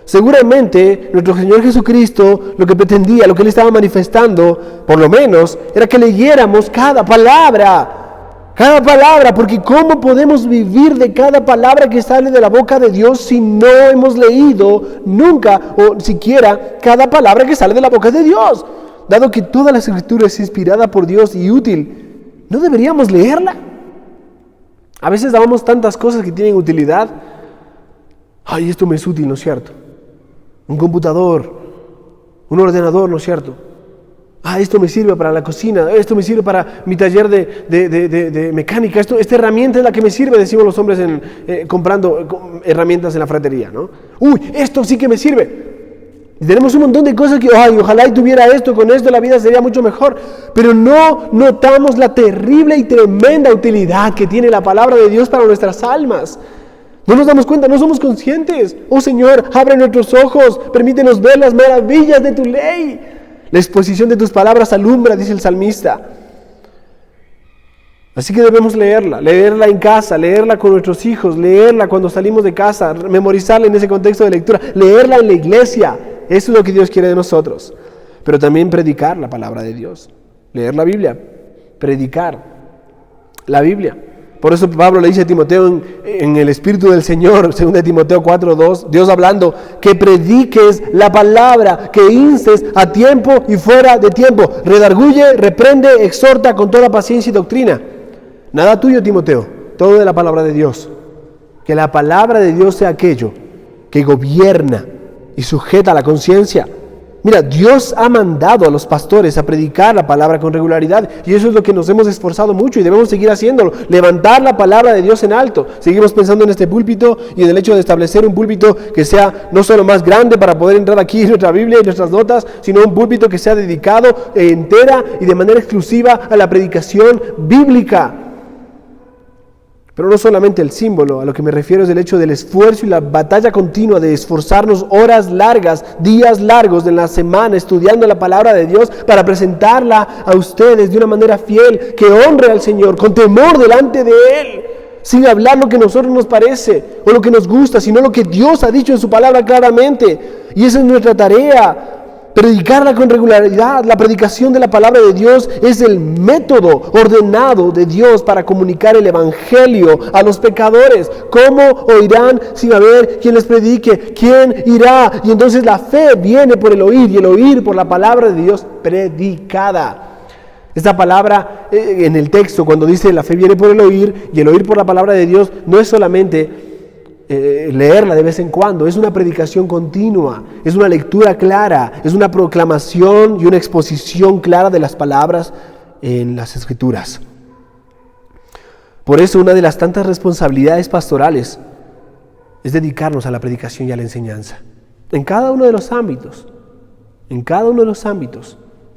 seguramente nuestro Señor Jesucristo lo que pretendía, lo que Él estaba manifestando, por lo menos, era que leyéramos cada palabra, porque ¿cómo podemos vivir de cada palabra que sale de la boca de Dios si no hemos leído nunca o siquiera cada palabra que sale de la boca de Dios? Dado que toda la escritura es inspirada por Dios y útil, ¿no deberíamos leerla? A veces damos tantas cosas que tienen utilidad. Ay, esto me es útil, ¿no es cierto? Un computador, un ordenador, ¿no es cierto? Esto me sirve para la cocina, esto me sirve para mi taller de mecánica, esta herramienta es la que me sirve, decimos los hombres comprando herramientas en la fratería, ¿no? Esto sí que me sirve. Y tenemos un montón de cosas que, ojalá y tuviera esto, con esto la vida sería mucho mejor, pero no notamos la terrible y tremenda utilidad que tiene la palabra de Dios para nuestras almas. No nos damos cuenta, no somos conscientes. Oh Señor, abre nuestros ojos, permítenos ver las maravillas de tu ley. La exposición de tus palabras alumbra, dice el salmista. Así que debemos leerla en casa, leerla con nuestros hijos, leerla cuando salimos de casa, memorizarla en ese contexto de lectura, leerla en la iglesia. Eso es lo que Dios quiere de nosotros. Pero también predicar la palabra de Dios, leer la Biblia, predicar la Biblia. Por eso Pablo le dice a Timoteo en el Espíritu del Señor, 2 Timoteo 4:2, Dios hablando, que prediques la palabra, que instes a tiempo y fuera de tiempo, redarguye, reprende, exhorta con toda paciencia y doctrina. Nada tuyo, Timoteo, todo de la palabra de Dios. Que la palabra de Dios sea aquello que gobierna y sujeta la conciencia. Mira, Dios ha mandado a los pastores a predicar la palabra con regularidad y eso es lo que nos hemos esforzado mucho y debemos seguir haciéndolo, levantar la palabra de Dios en alto. Seguimos pensando en este púlpito y en el hecho de establecer un púlpito que sea no solo más grande para poder entrar aquí en nuestra Biblia y nuestras notas, sino un púlpito que sea dedicado entera y de manera exclusiva a la predicación bíblica. Pero no solamente el símbolo, a lo que me refiero es el hecho del esfuerzo y la batalla continua de esforzarnos horas largas, días largos en la semana estudiando la palabra de Dios para presentarla a ustedes de una manera fiel, que honre al Señor, con temor delante de Él, sin hablar lo que a nosotros nos parece o lo que nos gusta, sino lo que Dios ha dicho en su palabra claramente. Y esa es nuestra tarea. Predicarla con regularidad. La predicación de la palabra de Dios es el método ordenado de Dios para comunicar el evangelio a los pecadores. ¿Cómo oirán sin haber quien les predique? ¿Quién irá? Y entonces la fe viene por el oír y el oír por la palabra de Dios predicada. Esta palabra en el texto, cuando dice la fe viene por el oír y el oír por la palabra de Dios, no es solamente leerla de vez en cuando, es una predicación continua, es una lectura clara, es una proclamación y una exposición clara de las palabras en las Escrituras. Por eso una de las tantas responsabilidades pastorales es dedicarnos a la predicación y a la enseñanza. En cada uno de los ámbitos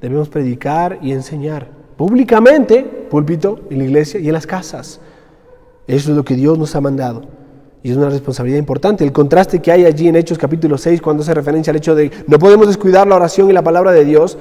debemos predicar y enseñar públicamente, púlpito, en la iglesia y en las casas. Eso es lo que Dios nos ha mandado. Y es una responsabilidad importante. El contraste que hay allí en Hechos capítulo 6, cuando hace referencia al hecho de no podemos descuidar la oración y la palabra de Dios,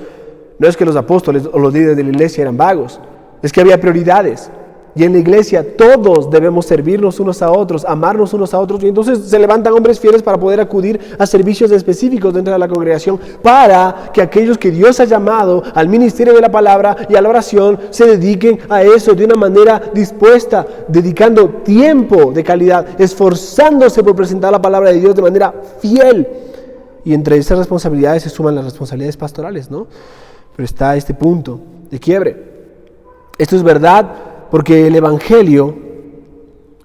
no es que los apóstoles o los líderes de la iglesia eran vagos, es que había prioridades. Y en la iglesia todos debemos servirnos unos a otros, amarnos unos a otros. Y entonces se levantan hombres fieles para poder acudir a servicios específicos dentro de la congregación, para que aquellos que Dios ha llamado al ministerio de la palabra y a la oración se dediquen a eso de una manera dispuesta, dedicando tiempo de calidad, esforzándose por presentar la palabra de Dios de manera fiel. Y entre esas responsabilidades se suman las responsabilidades pastorales, ¿no? Pero está este punto de quiebre. Esto es verdad porque el Evangelio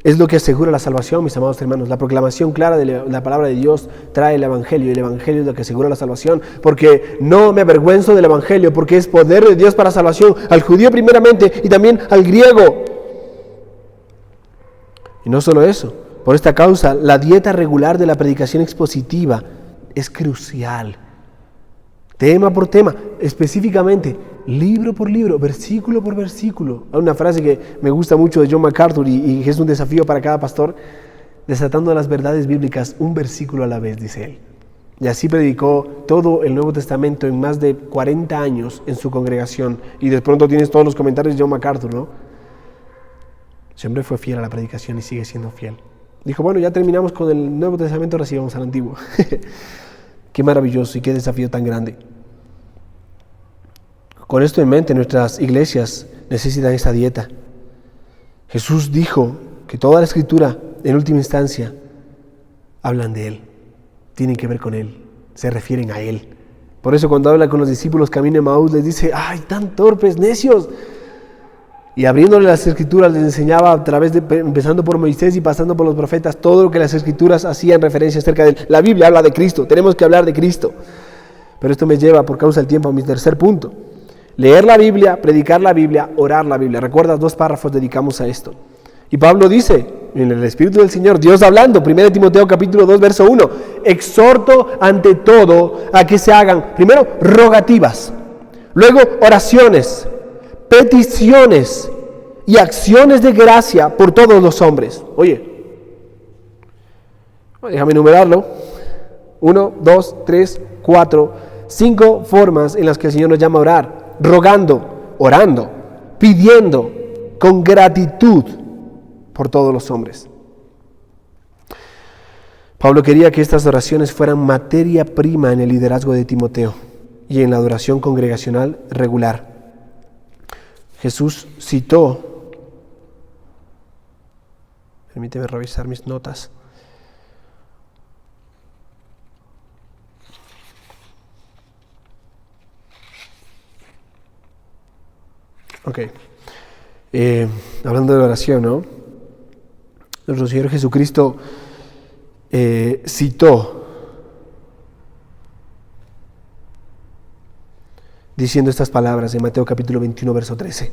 es lo que asegura la salvación, mis amados hermanos. La proclamación clara de la palabra de Dios trae el Evangelio, y el Evangelio es lo que asegura la salvación, porque no me avergüenzo del Evangelio, porque es poder de Dios para salvación al judío primeramente y también al griego. Y no solo eso, por esta causa, la dieta regular de la predicación expositiva es crucial. Tema por tema, específicamente, libro por libro, versículo por versículo. Hay una frase que me gusta mucho de John MacArthur y es un desafío para cada pastor: desatando las verdades bíblicas un versículo a la vez, dice él. Y así predicó todo el Nuevo Testamento en más de 40 años en su congregación. Y de pronto tienes todos los comentarios de John MacArthur, ¿no? Siempre fue fiel a la predicación y sigue siendo fiel. Dijo, bueno, ya terminamos con el Nuevo Testamento, ahora sí vamos al Antiguo. Qué maravilloso y qué desafío tan grande. Con esto en mente, nuestras iglesias necesitan esta dieta. Jesús dijo que toda la Escritura, en última instancia, hablan de Él, tienen que ver con Él, se refieren a Él. Por eso cuando habla con los discípulos camino de Emaús, les dice, ¡ay, tan torpes, necios! Y abriéndole las Escrituras les enseñaba a través de, empezando por Moisés y pasando por los profetas, todo lo que las Escrituras hacían referencia acerca de Él. La Biblia habla de Cristo, tenemos que hablar de Cristo. Pero esto me lleva, por causa del tiempo, a mi tercer punto. Leer la Biblia, predicar la Biblia, orar la Biblia. ¿Recuerdas? 2 párrafos dedicamos a esto. Y Pablo dice, en el Espíritu del Señor, Dios hablando, 1 Timoteo capítulo 2, verso 1, exhorto ante todo a que se hagan, primero, rogativas, luego oraciones, peticiones y acciones de gracia por todos los hombres. Oye, déjame enumerarlo. 1, 2, 3, 4, 5 formas en las que el Señor nos llama a orar. Rogando, orando, pidiendo, con gratitud por todos los hombres. Pablo quería que estas oraciones fueran materia prima en el liderazgo de Timoteo y en la adoración congregacional regular. Jesús citó, permíteme revisar mis notas. Ok, hablando de la oración, ¿no? Nuestro Señor Jesucristo citó diciendo estas palabras en Mateo capítulo 21, verso 13.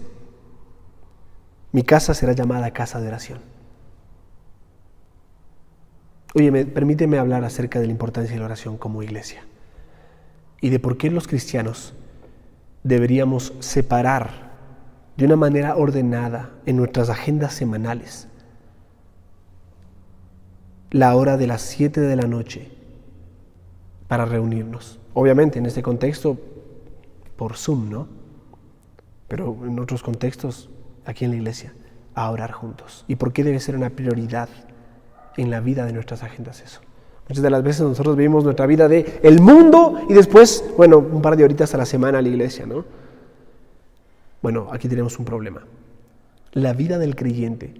Mi casa será llamada casa de oración. Oye, permíteme hablar acerca de la importancia de la oración como iglesia y de por qué los cristianos deberíamos separar de una manera ordenada en nuestras agendas semanales la hora de las 7 de la noche para reunirnos. Obviamente en este contexto por Zoom, ¿no? Pero en otros contextos aquí en la iglesia, a orar juntos. ¿Y por qué debe ser una prioridad en la vida de nuestras agendas eso? Muchas de las veces nosotros vivimos nuestra vida de el mundo y después, bueno, un par de horitas a la semana a la iglesia, ¿no? Bueno, aquí tenemos un problema. La vida del creyente,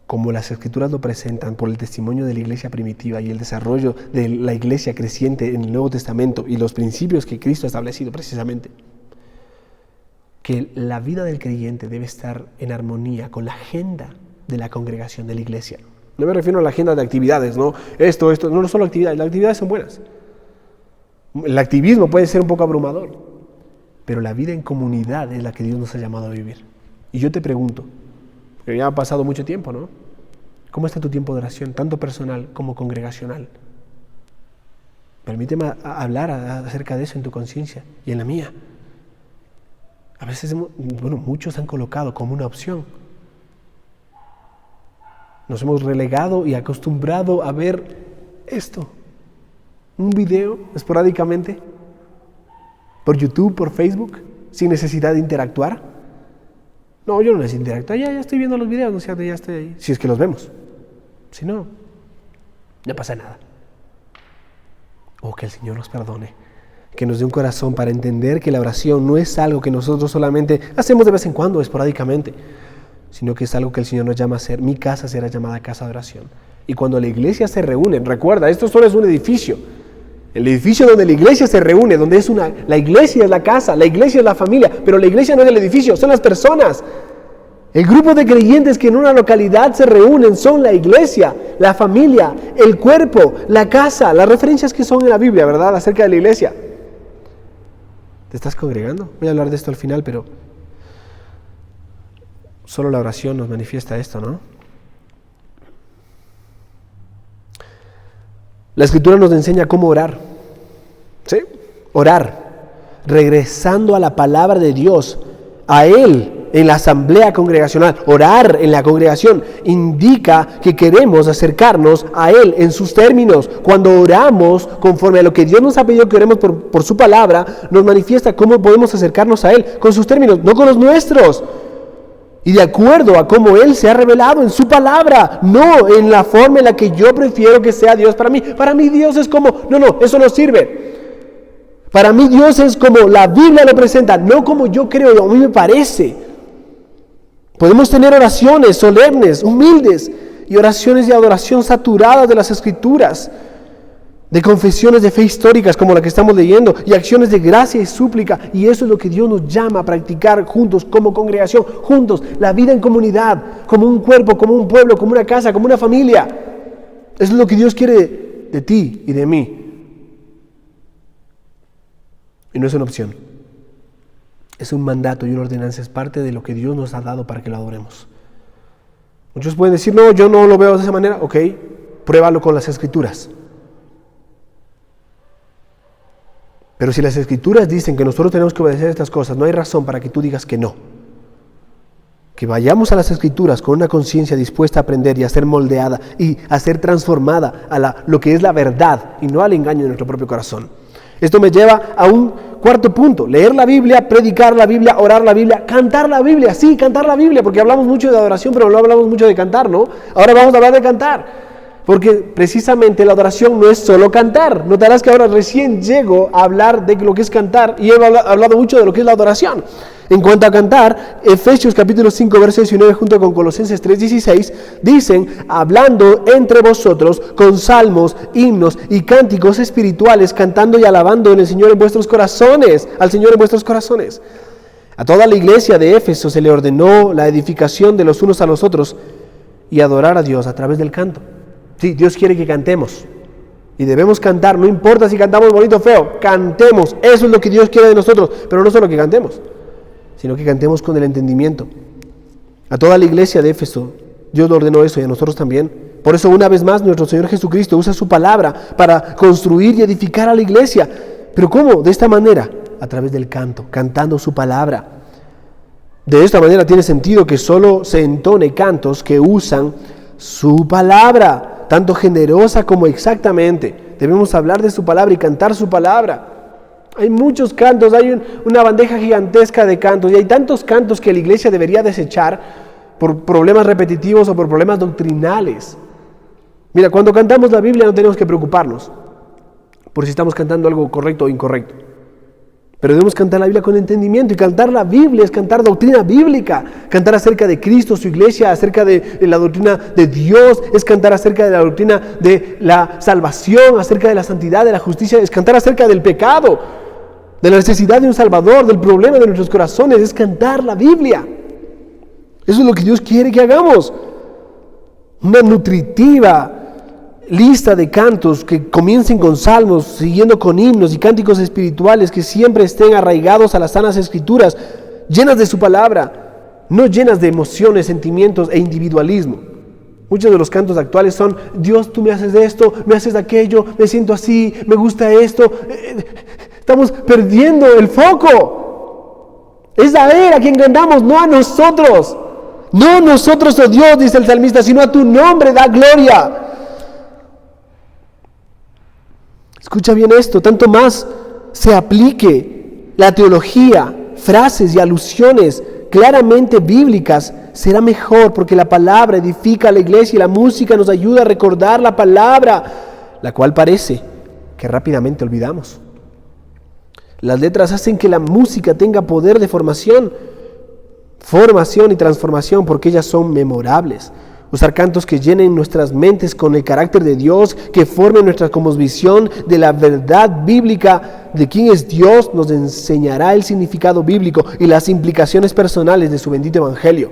como las Escrituras lo presentan por el testimonio de la iglesia primitiva y el desarrollo de la iglesia creciente en el Nuevo Testamento y los principios que Cristo ha establecido precisamente, que la vida del creyente debe estar en armonía con la agenda de la congregación de la iglesia. No me refiero a la agenda de actividades, ¿no? Esto, no solo actividades, las actividades son buenas. El activismo puede ser un poco abrumador, pero la vida en comunidad es la que Dios nos ha llamado a vivir. Y yo te pregunto, porque ya ha pasado mucho tiempo, ¿no? ¿Cómo está tu tiempo de oración, tanto personal como congregacional? Permíteme hablar acerca de eso en tu conciencia y en la mía. A veces, muchos han colocado como una opción Nos hemos relegado y acostumbrado a ver esto. Un video esporádicamente, por YouTube, por Facebook, sin necesidad de interactuar. No, yo no necesito interactuar, ya estoy viendo los videos, ¿no es cierto? Ya estoy ahí. Si es que los vemos. Si no, no pasa nada. Que el Señor nos perdone, que nos dé un corazón para entender que la oración no es algo que nosotros solamente hacemos de vez en cuando, esporádicamente, sino que es algo que el Señor nos llama a hacer. Mi casa será llamada casa de oración. Y cuando la iglesia se reúne, recuerda, esto solo es un edificio. El edificio donde la iglesia se reúne, donde la iglesia es la casa, la iglesia es la familia, pero la iglesia no es el edificio, son las personas. El grupo de creyentes que en una localidad se reúnen son la iglesia, la familia, el cuerpo, la casa, las referencias que son en la Biblia, ¿verdad? Acerca de la iglesia. ¿Te estás congregando? Voy a hablar de esto al final, pero solo la oración nos manifiesta esto, ¿no? La Escritura nos enseña cómo orar. ¿Sí? Orar, regresando a la palabra de Dios, a Él en la asamblea congregacional. Orar en la congregación indica que queremos acercarnos a Él en sus términos. Cuando oramos conforme a lo que Dios nos ha pedido que oremos por su palabra, nos manifiesta cómo podemos acercarnos a Él con sus términos, no con los nuestros. Y de acuerdo a cómo Él se ha revelado en su palabra, no en la forma en la que yo prefiero que sea Dios para mí. Para mí Dios es como, no, eso no sirve. Para mí Dios es como la Biblia lo presenta, no como yo creo, a mí me parece. Podemos tener oraciones solemnes, humildes, y oraciones de adoración saturadas de las Escrituras, de confesiones de fe históricas como la que estamos leyendo, y acciones de gracia y súplica, y eso es lo que Dios nos llama a practicar juntos como congregación, juntos, la vida en comunidad, como un cuerpo, como un pueblo, como una casa, como una familia. Eso es lo que Dios quiere de ti y de mí. Y no es una opción, es un mandato y una ordenanza, es parte de lo que Dios nos ha dado para que lo adoremos. Muchos pueden decir, no, yo no lo veo de esa manera. Ok, pruébalo con las Escrituras. Pero si las Escrituras dicen que nosotros tenemos que obedecer estas cosas, no hay razón para que tú digas que no. Que vayamos a las Escrituras con una conciencia dispuesta a aprender y a ser moldeada y a ser transformada a lo que es la verdad y no al engaño de nuestro propio corazón. Esto me lleva a un cuarto punto: leer la Biblia, predicar la Biblia, orar la Biblia, cantar la Biblia. Sí, cantar la Biblia, porque hablamos mucho de adoración, pero no hablamos mucho de cantar, ¿no? Ahora vamos a hablar de cantar, porque precisamente la adoración no es solo cantar. Notarás que ahora recién llego a hablar de lo que es cantar y he hablado mucho de lo que es la adoración. En cuanto a cantar, Efesios capítulo 5, verso 19 junto con Colosenses 3:16 dicen: hablando entre vosotros con salmos, himnos y cánticos espirituales, cantando y alabando en el Señor en vuestros corazones, al Señor en vuestros corazones. A toda la iglesia de Éfeso se le ordenó la edificación de los unos a los otros y adorar a Dios a través del canto. Sí, Dios quiere que cantemos. Y debemos cantar, no importa si cantamos bonito o feo, cantemos. Eso es lo que Dios quiere de nosotros, pero no solo que cantemos, sino que cantemos con el entendimiento. A toda la iglesia de Éfeso, Dios lo ordenó eso y a nosotros también. Por eso, una vez más, nuestro Señor Jesucristo usa su palabra para construir y edificar a la iglesia. ¿Pero cómo? De esta manera, a través del canto, cantando su palabra. De esta manera tiene sentido que solo se entone cantos que usan su palabra, tanto generosa como exactamente. Debemos hablar de su palabra y cantar su palabra. Hay muchos cantos, hay una bandeja gigantesca de cantos, y hay tantos cantos que la iglesia debería desechar por problemas repetitivos o por problemas doctrinales. Mira, cuando cantamos la Biblia no tenemos que preocuparnos por si estamos cantando algo correcto o incorrecto. Pero debemos cantar la Biblia con entendimiento, y cantar la Biblia es cantar doctrina bíblica, cantar acerca de Cristo, su iglesia, acerca de la doctrina de Dios, es cantar acerca de la doctrina de la salvación, acerca de la santidad, de la justicia, es cantar acerca del pecado, de la necesidad de un Salvador, del problema de nuestros corazones, es cantar la Biblia. Eso es lo que Dios quiere que hagamos. Una nutritiva lista de cantos que comiencen con salmos, siguiendo con himnos y cánticos espirituales que siempre estén arraigados a las sanas Escrituras, llenas de su palabra, no llenas de emociones, sentimientos e individualismo. Muchos de los cantos actuales son: Dios, tú me haces esto, me haces aquello, me siento así, me gusta esto. Estamos perdiendo el foco. Es a Él a quien cantamos, no a nosotros. No nosotros, oh Dios, dice el salmista, sino a tu nombre da gloria. Escucha bien esto, tanto más se aplique la teología, frases y alusiones claramente bíblicas, será mejor, porque la palabra edifica a la iglesia y la música nos ayuda a recordar la palabra, la cual parece que rápidamente olvidamos. Las letras hacen que la música tenga poder de formación y transformación, porque ellas son memorables. Usar cantos que llenen nuestras mentes con el carácter de Dios, que formen nuestra cosmovisión de la verdad bíblica de quién es Dios, nos enseñará el significado bíblico y las implicaciones personales de su bendito evangelio.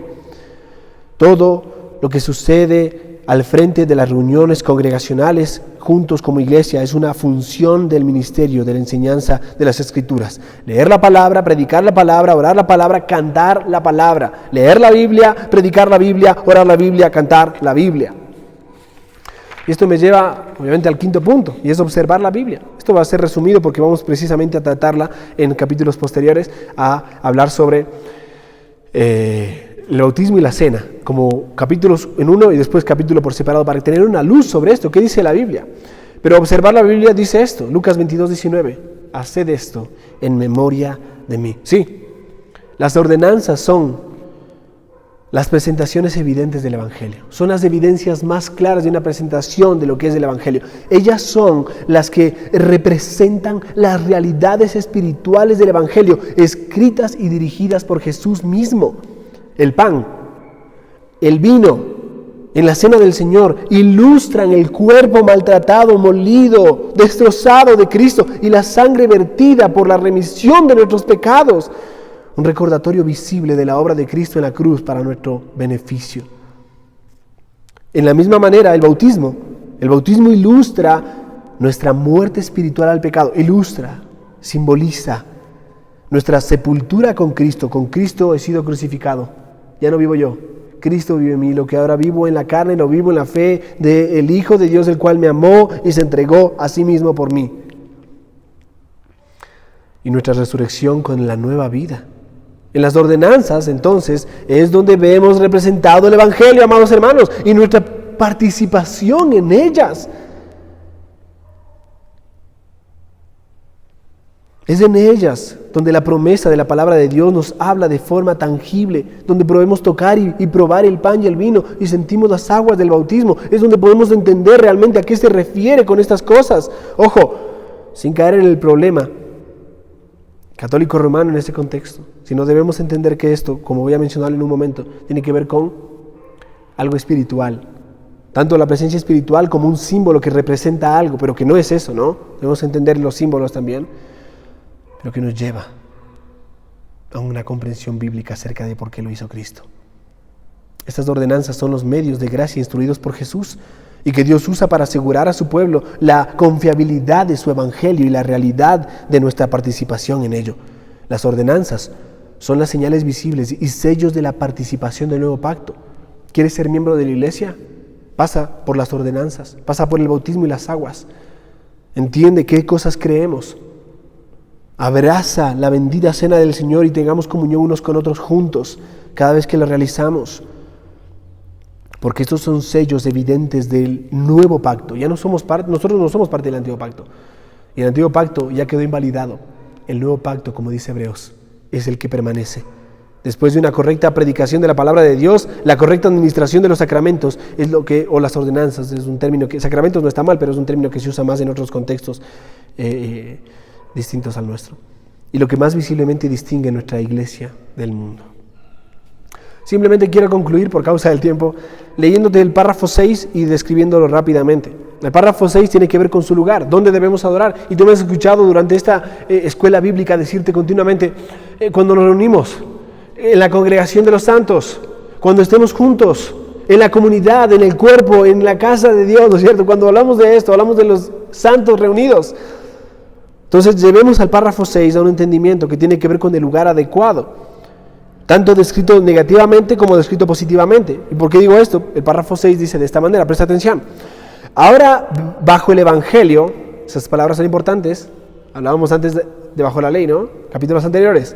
Todo lo que sucede al frente de las reuniones congregacionales juntos como iglesia es una función del ministerio de la enseñanza de las Escrituras. Leer la palabra, predicar la palabra, orar la palabra, cantar la palabra. Leer la Biblia, predicar la Biblia, orar la Biblia, cantar la Biblia. Y esto me lleva obviamente al quinto punto, y es observar la Biblia. Esto va a ser resumido porque vamos precisamente a tratarla en capítulos posteriores, a hablar sobre el bautismo y la cena, como capítulos en uno y después capítulo por separado, para tener una luz sobre esto. ¿Qué dice la Biblia? Pero observar la Biblia dice esto, Lucas 22:19, haced esto en memoria de mí. Sí, las ordenanzas son las presentaciones evidentes del Evangelio. Son las evidencias más claras de una presentación de lo que es el Evangelio. Ellas son las que representan las realidades espirituales del Evangelio, escritas y dirigidas por Jesús mismo. El pan, el vino, en la cena del Señor, ilustran el cuerpo maltratado, molido, destrozado de Cristo y la sangre vertida por la remisión de nuestros pecados. Un recordatorio visible de la obra de Cristo en la cruz para nuestro beneficio. En la misma manera, el bautismo ilustra nuestra muerte espiritual al pecado, simboliza nuestra sepultura con Cristo. Con Cristo he sido crucificado. Ya no vivo yo, Cristo vive en mí. Lo que ahora vivo en la carne, lo vivo en la fe del Hijo de Dios, el cual me amó y se entregó a sí mismo por mí. Y nuestra resurrección con la nueva vida. En las ordenanzas, entonces, es donde vemos representado el Evangelio, amados hermanos, y nuestra participación en ellas. Es en ellas donde la promesa de la palabra de Dios nos habla de forma tangible, donde podemos tocar y probar el pan y el vino y sentimos las aguas del bautismo. Es donde podemos entender realmente a qué se refiere con estas cosas. Ojo, sin caer en el problema católico romano en este contexto, sino debemos entender que esto, como voy a mencionar en un momento, tiene que ver con algo espiritual. Tanto la presencia espiritual como un símbolo que representa algo, pero que no es eso, ¿no? Debemos entender los símbolos también, pero que nos lleva a una comprensión bíblica acerca de por qué lo hizo Cristo. Estas ordenanzas son los medios de gracia instruidos por Jesús y que Dios usa para asegurar a su pueblo la confiabilidad de su evangelio y la realidad de nuestra participación en ello. Las ordenanzas son las señales visibles y sellos de la participación del nuevo pacto. ¿Quieres ser miembro de la iglesia? Pasa por las ordenanzas, pasa por el bautismo y las aguas. Entiende qué cosas creemos. Abraza la bendita cena del Señor y tengamos comunión unos con otros juntos cada vez que la realizamos. Porque estos son sellos evidentes del nuevo pacto. Nosotros no somos parte del antiguo pacto. Y el antiguo pacto ya quedó invalidado. El nuevo pacto, como dice Hebreos, es el que permanece. Después de una correcta predicación de la palabra de Dios, la correcta administración de los sacramentos o las ordenanzas, es un término que, sacramentos no está mal, pero es un término que se usa más en otros contextos distintos al nuestro. Y lo que más visiblemente distingue nuestra iglesia del mundo. Simplemente quiero concluir por causa del tiempo leyéndote el párrafo 6 y describiéndolo rápidamente. El párrafo 6 tiene que ver con su lugar, dónde debemos adorar. Y tú me has escuchado durante esta escuela bíblica decirte continuamente, cuando nos reunimos, en la congregación de los santos, cuando estemos juntos, en la comunidad, en el cuerpo, en la casa de Dios, ¿no es cierto? Cuando hablamos de esto, hablamos de los santos reunidos. Entonces llevemos al párrafo 6 a un entendimiento que tiene que ver con el lugar adecuado, tanto descrito negativamente como descrito positivamente. ¿Y por qué digo esto? El párrafo 6 dice de esta manera, presta atención. Ahora, bajo el Evangelio, esas palabras son importantes, hablábamos antes de bajo la ley, ¿no? Capítulos anteriores.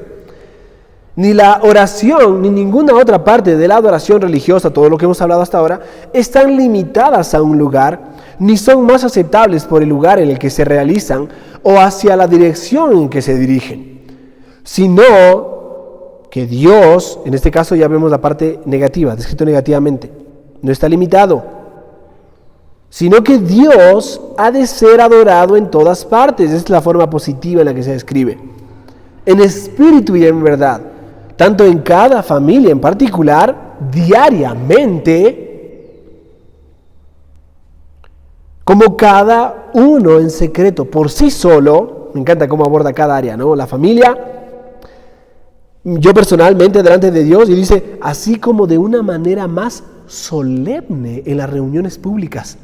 ni la oración, ni ninguna otra parte de la adoración religiosa, todo lo que hemos hablado hasta ahora, están limitadas a un lugar, ni son más aceptables por el lugar en el que se realizan o hacia la dirección en que se dirigen, sino que Dios, en este caso ya vemos la parte negativa, descrito negativamente, no está limitado, sino que Dios ha de ser adorado en todas partes. Esa es la forma positiva en la que se describe, en espíritu y en verdad, tanto en cada familia en particular, diariamente, como cada uno en secreto, por sí solo. Me encanta cómo aborda cada área, ¿no? La familia, yo personalmente delante de Dios, y dice, así como de una manera más solemne en las reuniones públicas.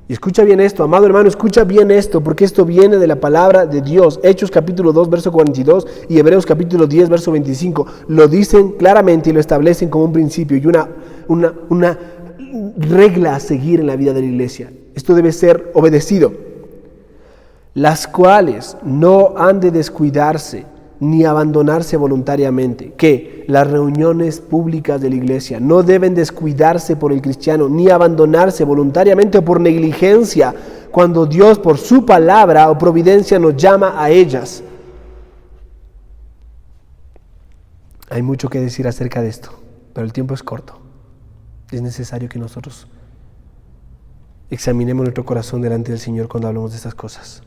Y escucha bien esto, amado hermano, escucha bien esto, porque esto viene de la palabra de Dios. Hechos capítulo 2, verso 42 y Hebreos capítulo 10, verso 25, lo dicen claramente y lo establecen como un principio y una regla a seguir en la vida de la iglesia. Esto debe ser obedecido. Las cuales no han de descuidarse ni abandonarse voluntariamente. ¿Qué? Las reuniones públicas de la iglesia no deben descuidarse por el cristiano, ni abandonarse voluntariamente o por negligencia, cuando Dios por su palabra o providencia nos llama a ellas. Hay mucho que decir acerca de esto, pero el tiempo es corto. Es necesario que nosotros examinemos nuestro corazón delante del Señor cuando hablamos de estas cosas,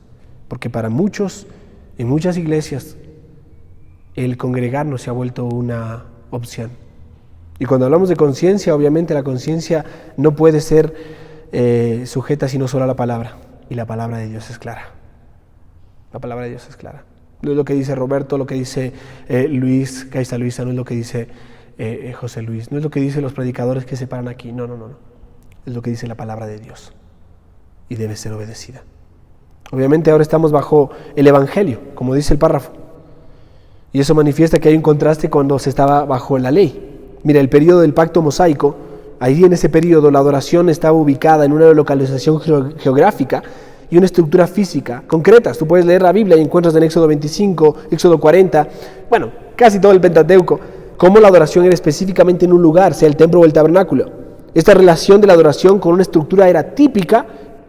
porque para muchos, en muchas iglesias, el congregarnos se ha vuelto una opción. Y cuando hablamos de conciencia, obviamente la conciencia no puede ser sujeta sino solo a la palabra. Y la palabra de Dios es clara. La palabra de Dios es clara. No es lo que dice Roberto, lo que dice Luis, Caiza Luisa, no es lo que dice José Luis, no es lo que dicen los predicadores que se paran aquí, no. Es lo que dice la palabra de Dios. Y debe ser obedecida. Obviamente ahora estamos bajo el Evangelio, como dice el párrafo. Y eso manifiesta que hay un contraste cuando se estaba bajo la ley. Mira, el periodo del pacto mosaico, ahí en ese periodo la adoración estaba ubicada en una localización geográfica y una estructura física concretas. Tú puedes leer la Biblia y encuentras en Éxodo 25, Éxodo 40, bueno, casi todo el Pentateuco, cómo la adoración era específicamente en un lugar, sea el templo o el tabernáculo. Esta relación de la adoración con una estructura era típica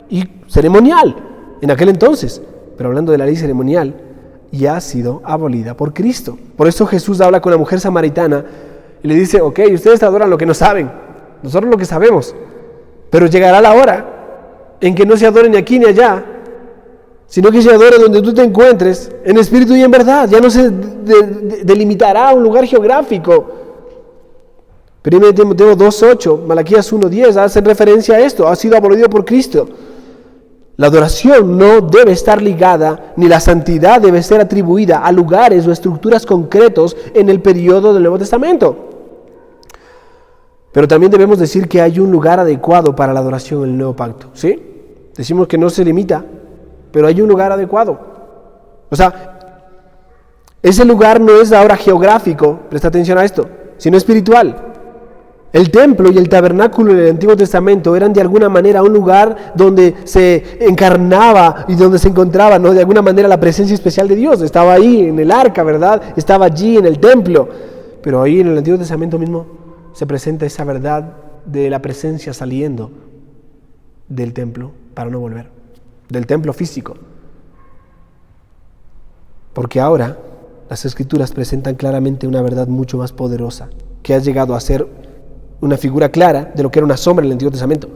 y ceremonial en aquel entonces, pero hablando de la ley ceremonial, ya ha sido abolida por Cristo. Por eso Jesús habla con la mujer samaritana y le dice, ok, ustedes adoran lo que no saben, nosotros lo que sabemos, pero llegará la hora en que no se adore ni aquí ni allá, sino que se adore donde tú te encuentres, en espíritu y en verdad. Ya no se delimitará un lugar geográfico. 1 Timoteo 2:8, Malaquías 1:10 hacen referencia a esto, ha sido abolido por Cristo. La adoración no debe estar ligada, ni la santidad debe ser atribuida a lugares o estructuras concretos en el periodo del Nuevo Testamento. Pero también debemos decir que hay un lugar adecuado para la adoración en el Nuevo Pacto, ¿sí? Decimos que no se limita, pero hay un lugar adecuado. O sea, ese lugar no es ahora geográfico, presta atención a esto, sino espiritual. El templo y el tabernáculo en el Antiguo Testamento eran de alguna manera un lugar donde se encarnaba y donde se encontraba, ¿no?, de alguna manera la presencia especial de Dios. Estaba ahí en el arca, ¿verdad? Estaba allí en el templo. Pero ahí en el Antiguo Testamento mismo se presenta esa verdad de la presencia saliendo del templo para no volver, del templo físico. Porque ahora las Escrituras presentan claramente una verdad mucho más poderosa, que ha llegado a ser una figura clara de lo que era una sombra en el Antiguo Testamento.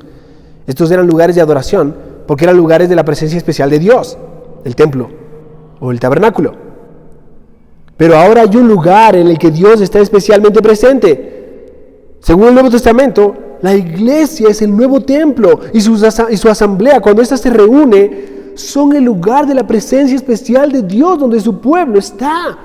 Estos eran lugares de adoración porque eran lugares de la presencia especial de Dios, el templo o el tabernáculo. Pero ahora hay un lugar en el que Dios está especialmente presente. Según el Nuevo Testamento, la iglesia es el nuevo templo y su asamblea, cuando ésta se reúne, son el lugar de la presencia especial de Dios, donde su pueblo está.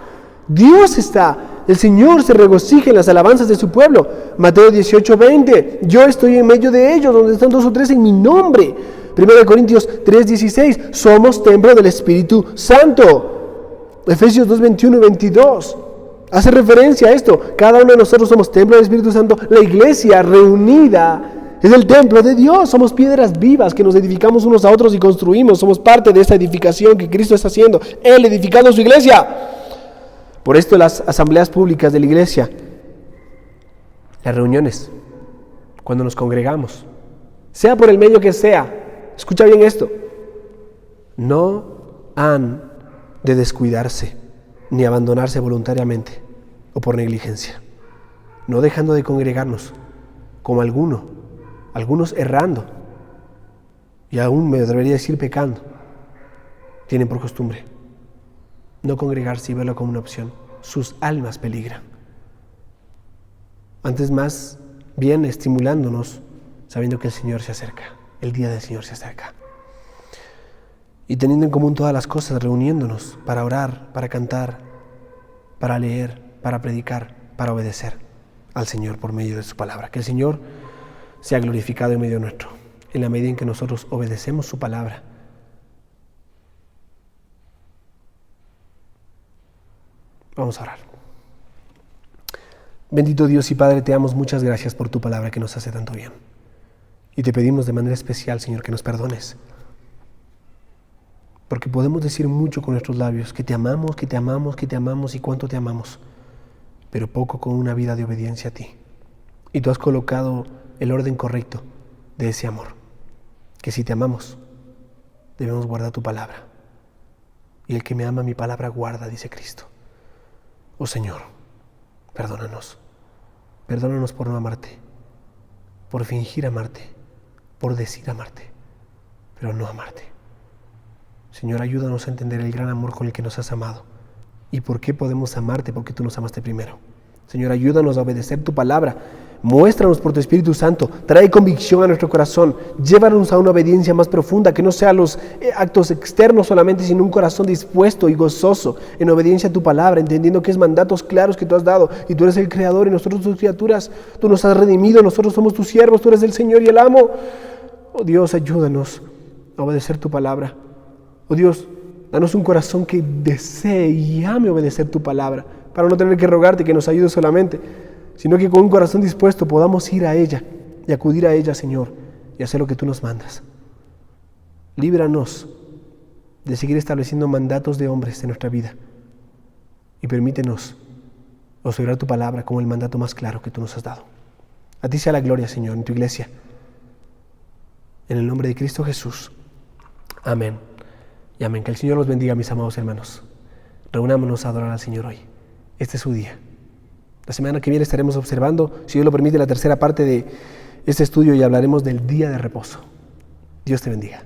Dios está. El Señor se regocija en las alabanzas de su pueblo. Mateo 18:20, yo estoy en medio de ellos, donde están 2 o 3 en mi nombre. 1 Corintios 3:16, somos templo del Espíritu Santo. Efesios 2:21 y 22, hace referencia a esto. Cada uno de nosotros somos templo del Espíritu Santo. La iglesia reunida es el templo de Dios. Somos piedras vivas que nos edificamos unos a otros y construimos. Somos parte de esta edificación que Cristo está haciendo, Él edificando su iglesia. Por esto las asambleas públicas de la iglesia, las reuniones, cuando nos congregamos, sea por el medio que sea, escucha bien esto, no han de descuidarse ni abandonarse voluntariamente o por negligencia, no dejando de congregarnos, como algunos errando, y aún me debería decir pecando, tienen por costumbre no congregarse y verlo como una opción. Sus almas peligran. Antes más bien estimulándonos, sabiendo que el Señor se acerca, el día del Señor se acerca. Y teniendo en común todas las cosas, reuniéndonos para orar, para cantar, para leer, para predicar, para obedecer al Señor por medio de su palabra. Que el Señor sea glorificado en medio nuestro, en la medida en que nosotros obedecemos su palabra. Vamos a orar. Bendito Dios y Padre, te damos muchas gracias por tu palabra que nos hace tanto bien. Y te pedimos de manera especial, Señor, que nos perdones. Porque podemos decir mucho con nuestros labios, que te amamos, que te amamos, que te amamos y cuánto te amamos, pero poco con una vida de obediencia a ti. Y tú has colocado el orden correcto de ese amor. Que si te amamos, debemos guardar tu palabra. Y el que me ama mi palabra guarda, dice Cristo. Oh Señor, perdónanos. Perdónanos por no amarte, por fingir amarte, por decir amarte, pero no amarte. Señor, ayúdanos a entender el gran amor con el que nos has amado. ¿Y por qué podemos amarte? Porque tú nos amaste primero. Señor, ayúdanos a obedecer tu palabra. Muéstranos por tu Espíritu Santo. Trae convicción a nuestro corazón. Llévanos a una obediencia más profunda, que no sean los actos externos solamente, sino un corazón dispuesto y gozoso en obediencia a tu palabra, entendiendo que es mandatos claros que tú has dado. Y tú eres el Creador y nosotros tus criaturas. Tú nos has redimido, nosotros somos tus siervos. Tú eres el Señor y el amo. Oh Dios, ayúdanos a obedecer tu palabra. Oh Dios, danos un corazón que desee y ame obedecer tu palabra, para no tener que rogarte que nos ayudes solamente, sino que con un corazón dispuesto podamos ir a ella y acudir a ella, Señor, y hacer lo que tú nos mandas. Líbranos de seguir estableciendo mandatos de hombres en nuestra vida y permítenos observar tu palabra como el mandato más claro que tú nos has dado. A ti sea la gloria, Señor, en tu iglesia. En el nombre de Cristo Jesús. Amén. Y amén. Que el Señor los bendiga, mis amados hermanos. Reunámonos a adorar al Señor hoy. Este es su día. La semana que viene estaremos observando, si Dios lo permite, la tercera parte de este estudio y hablaremos del día de reposo. Dios te bendiga.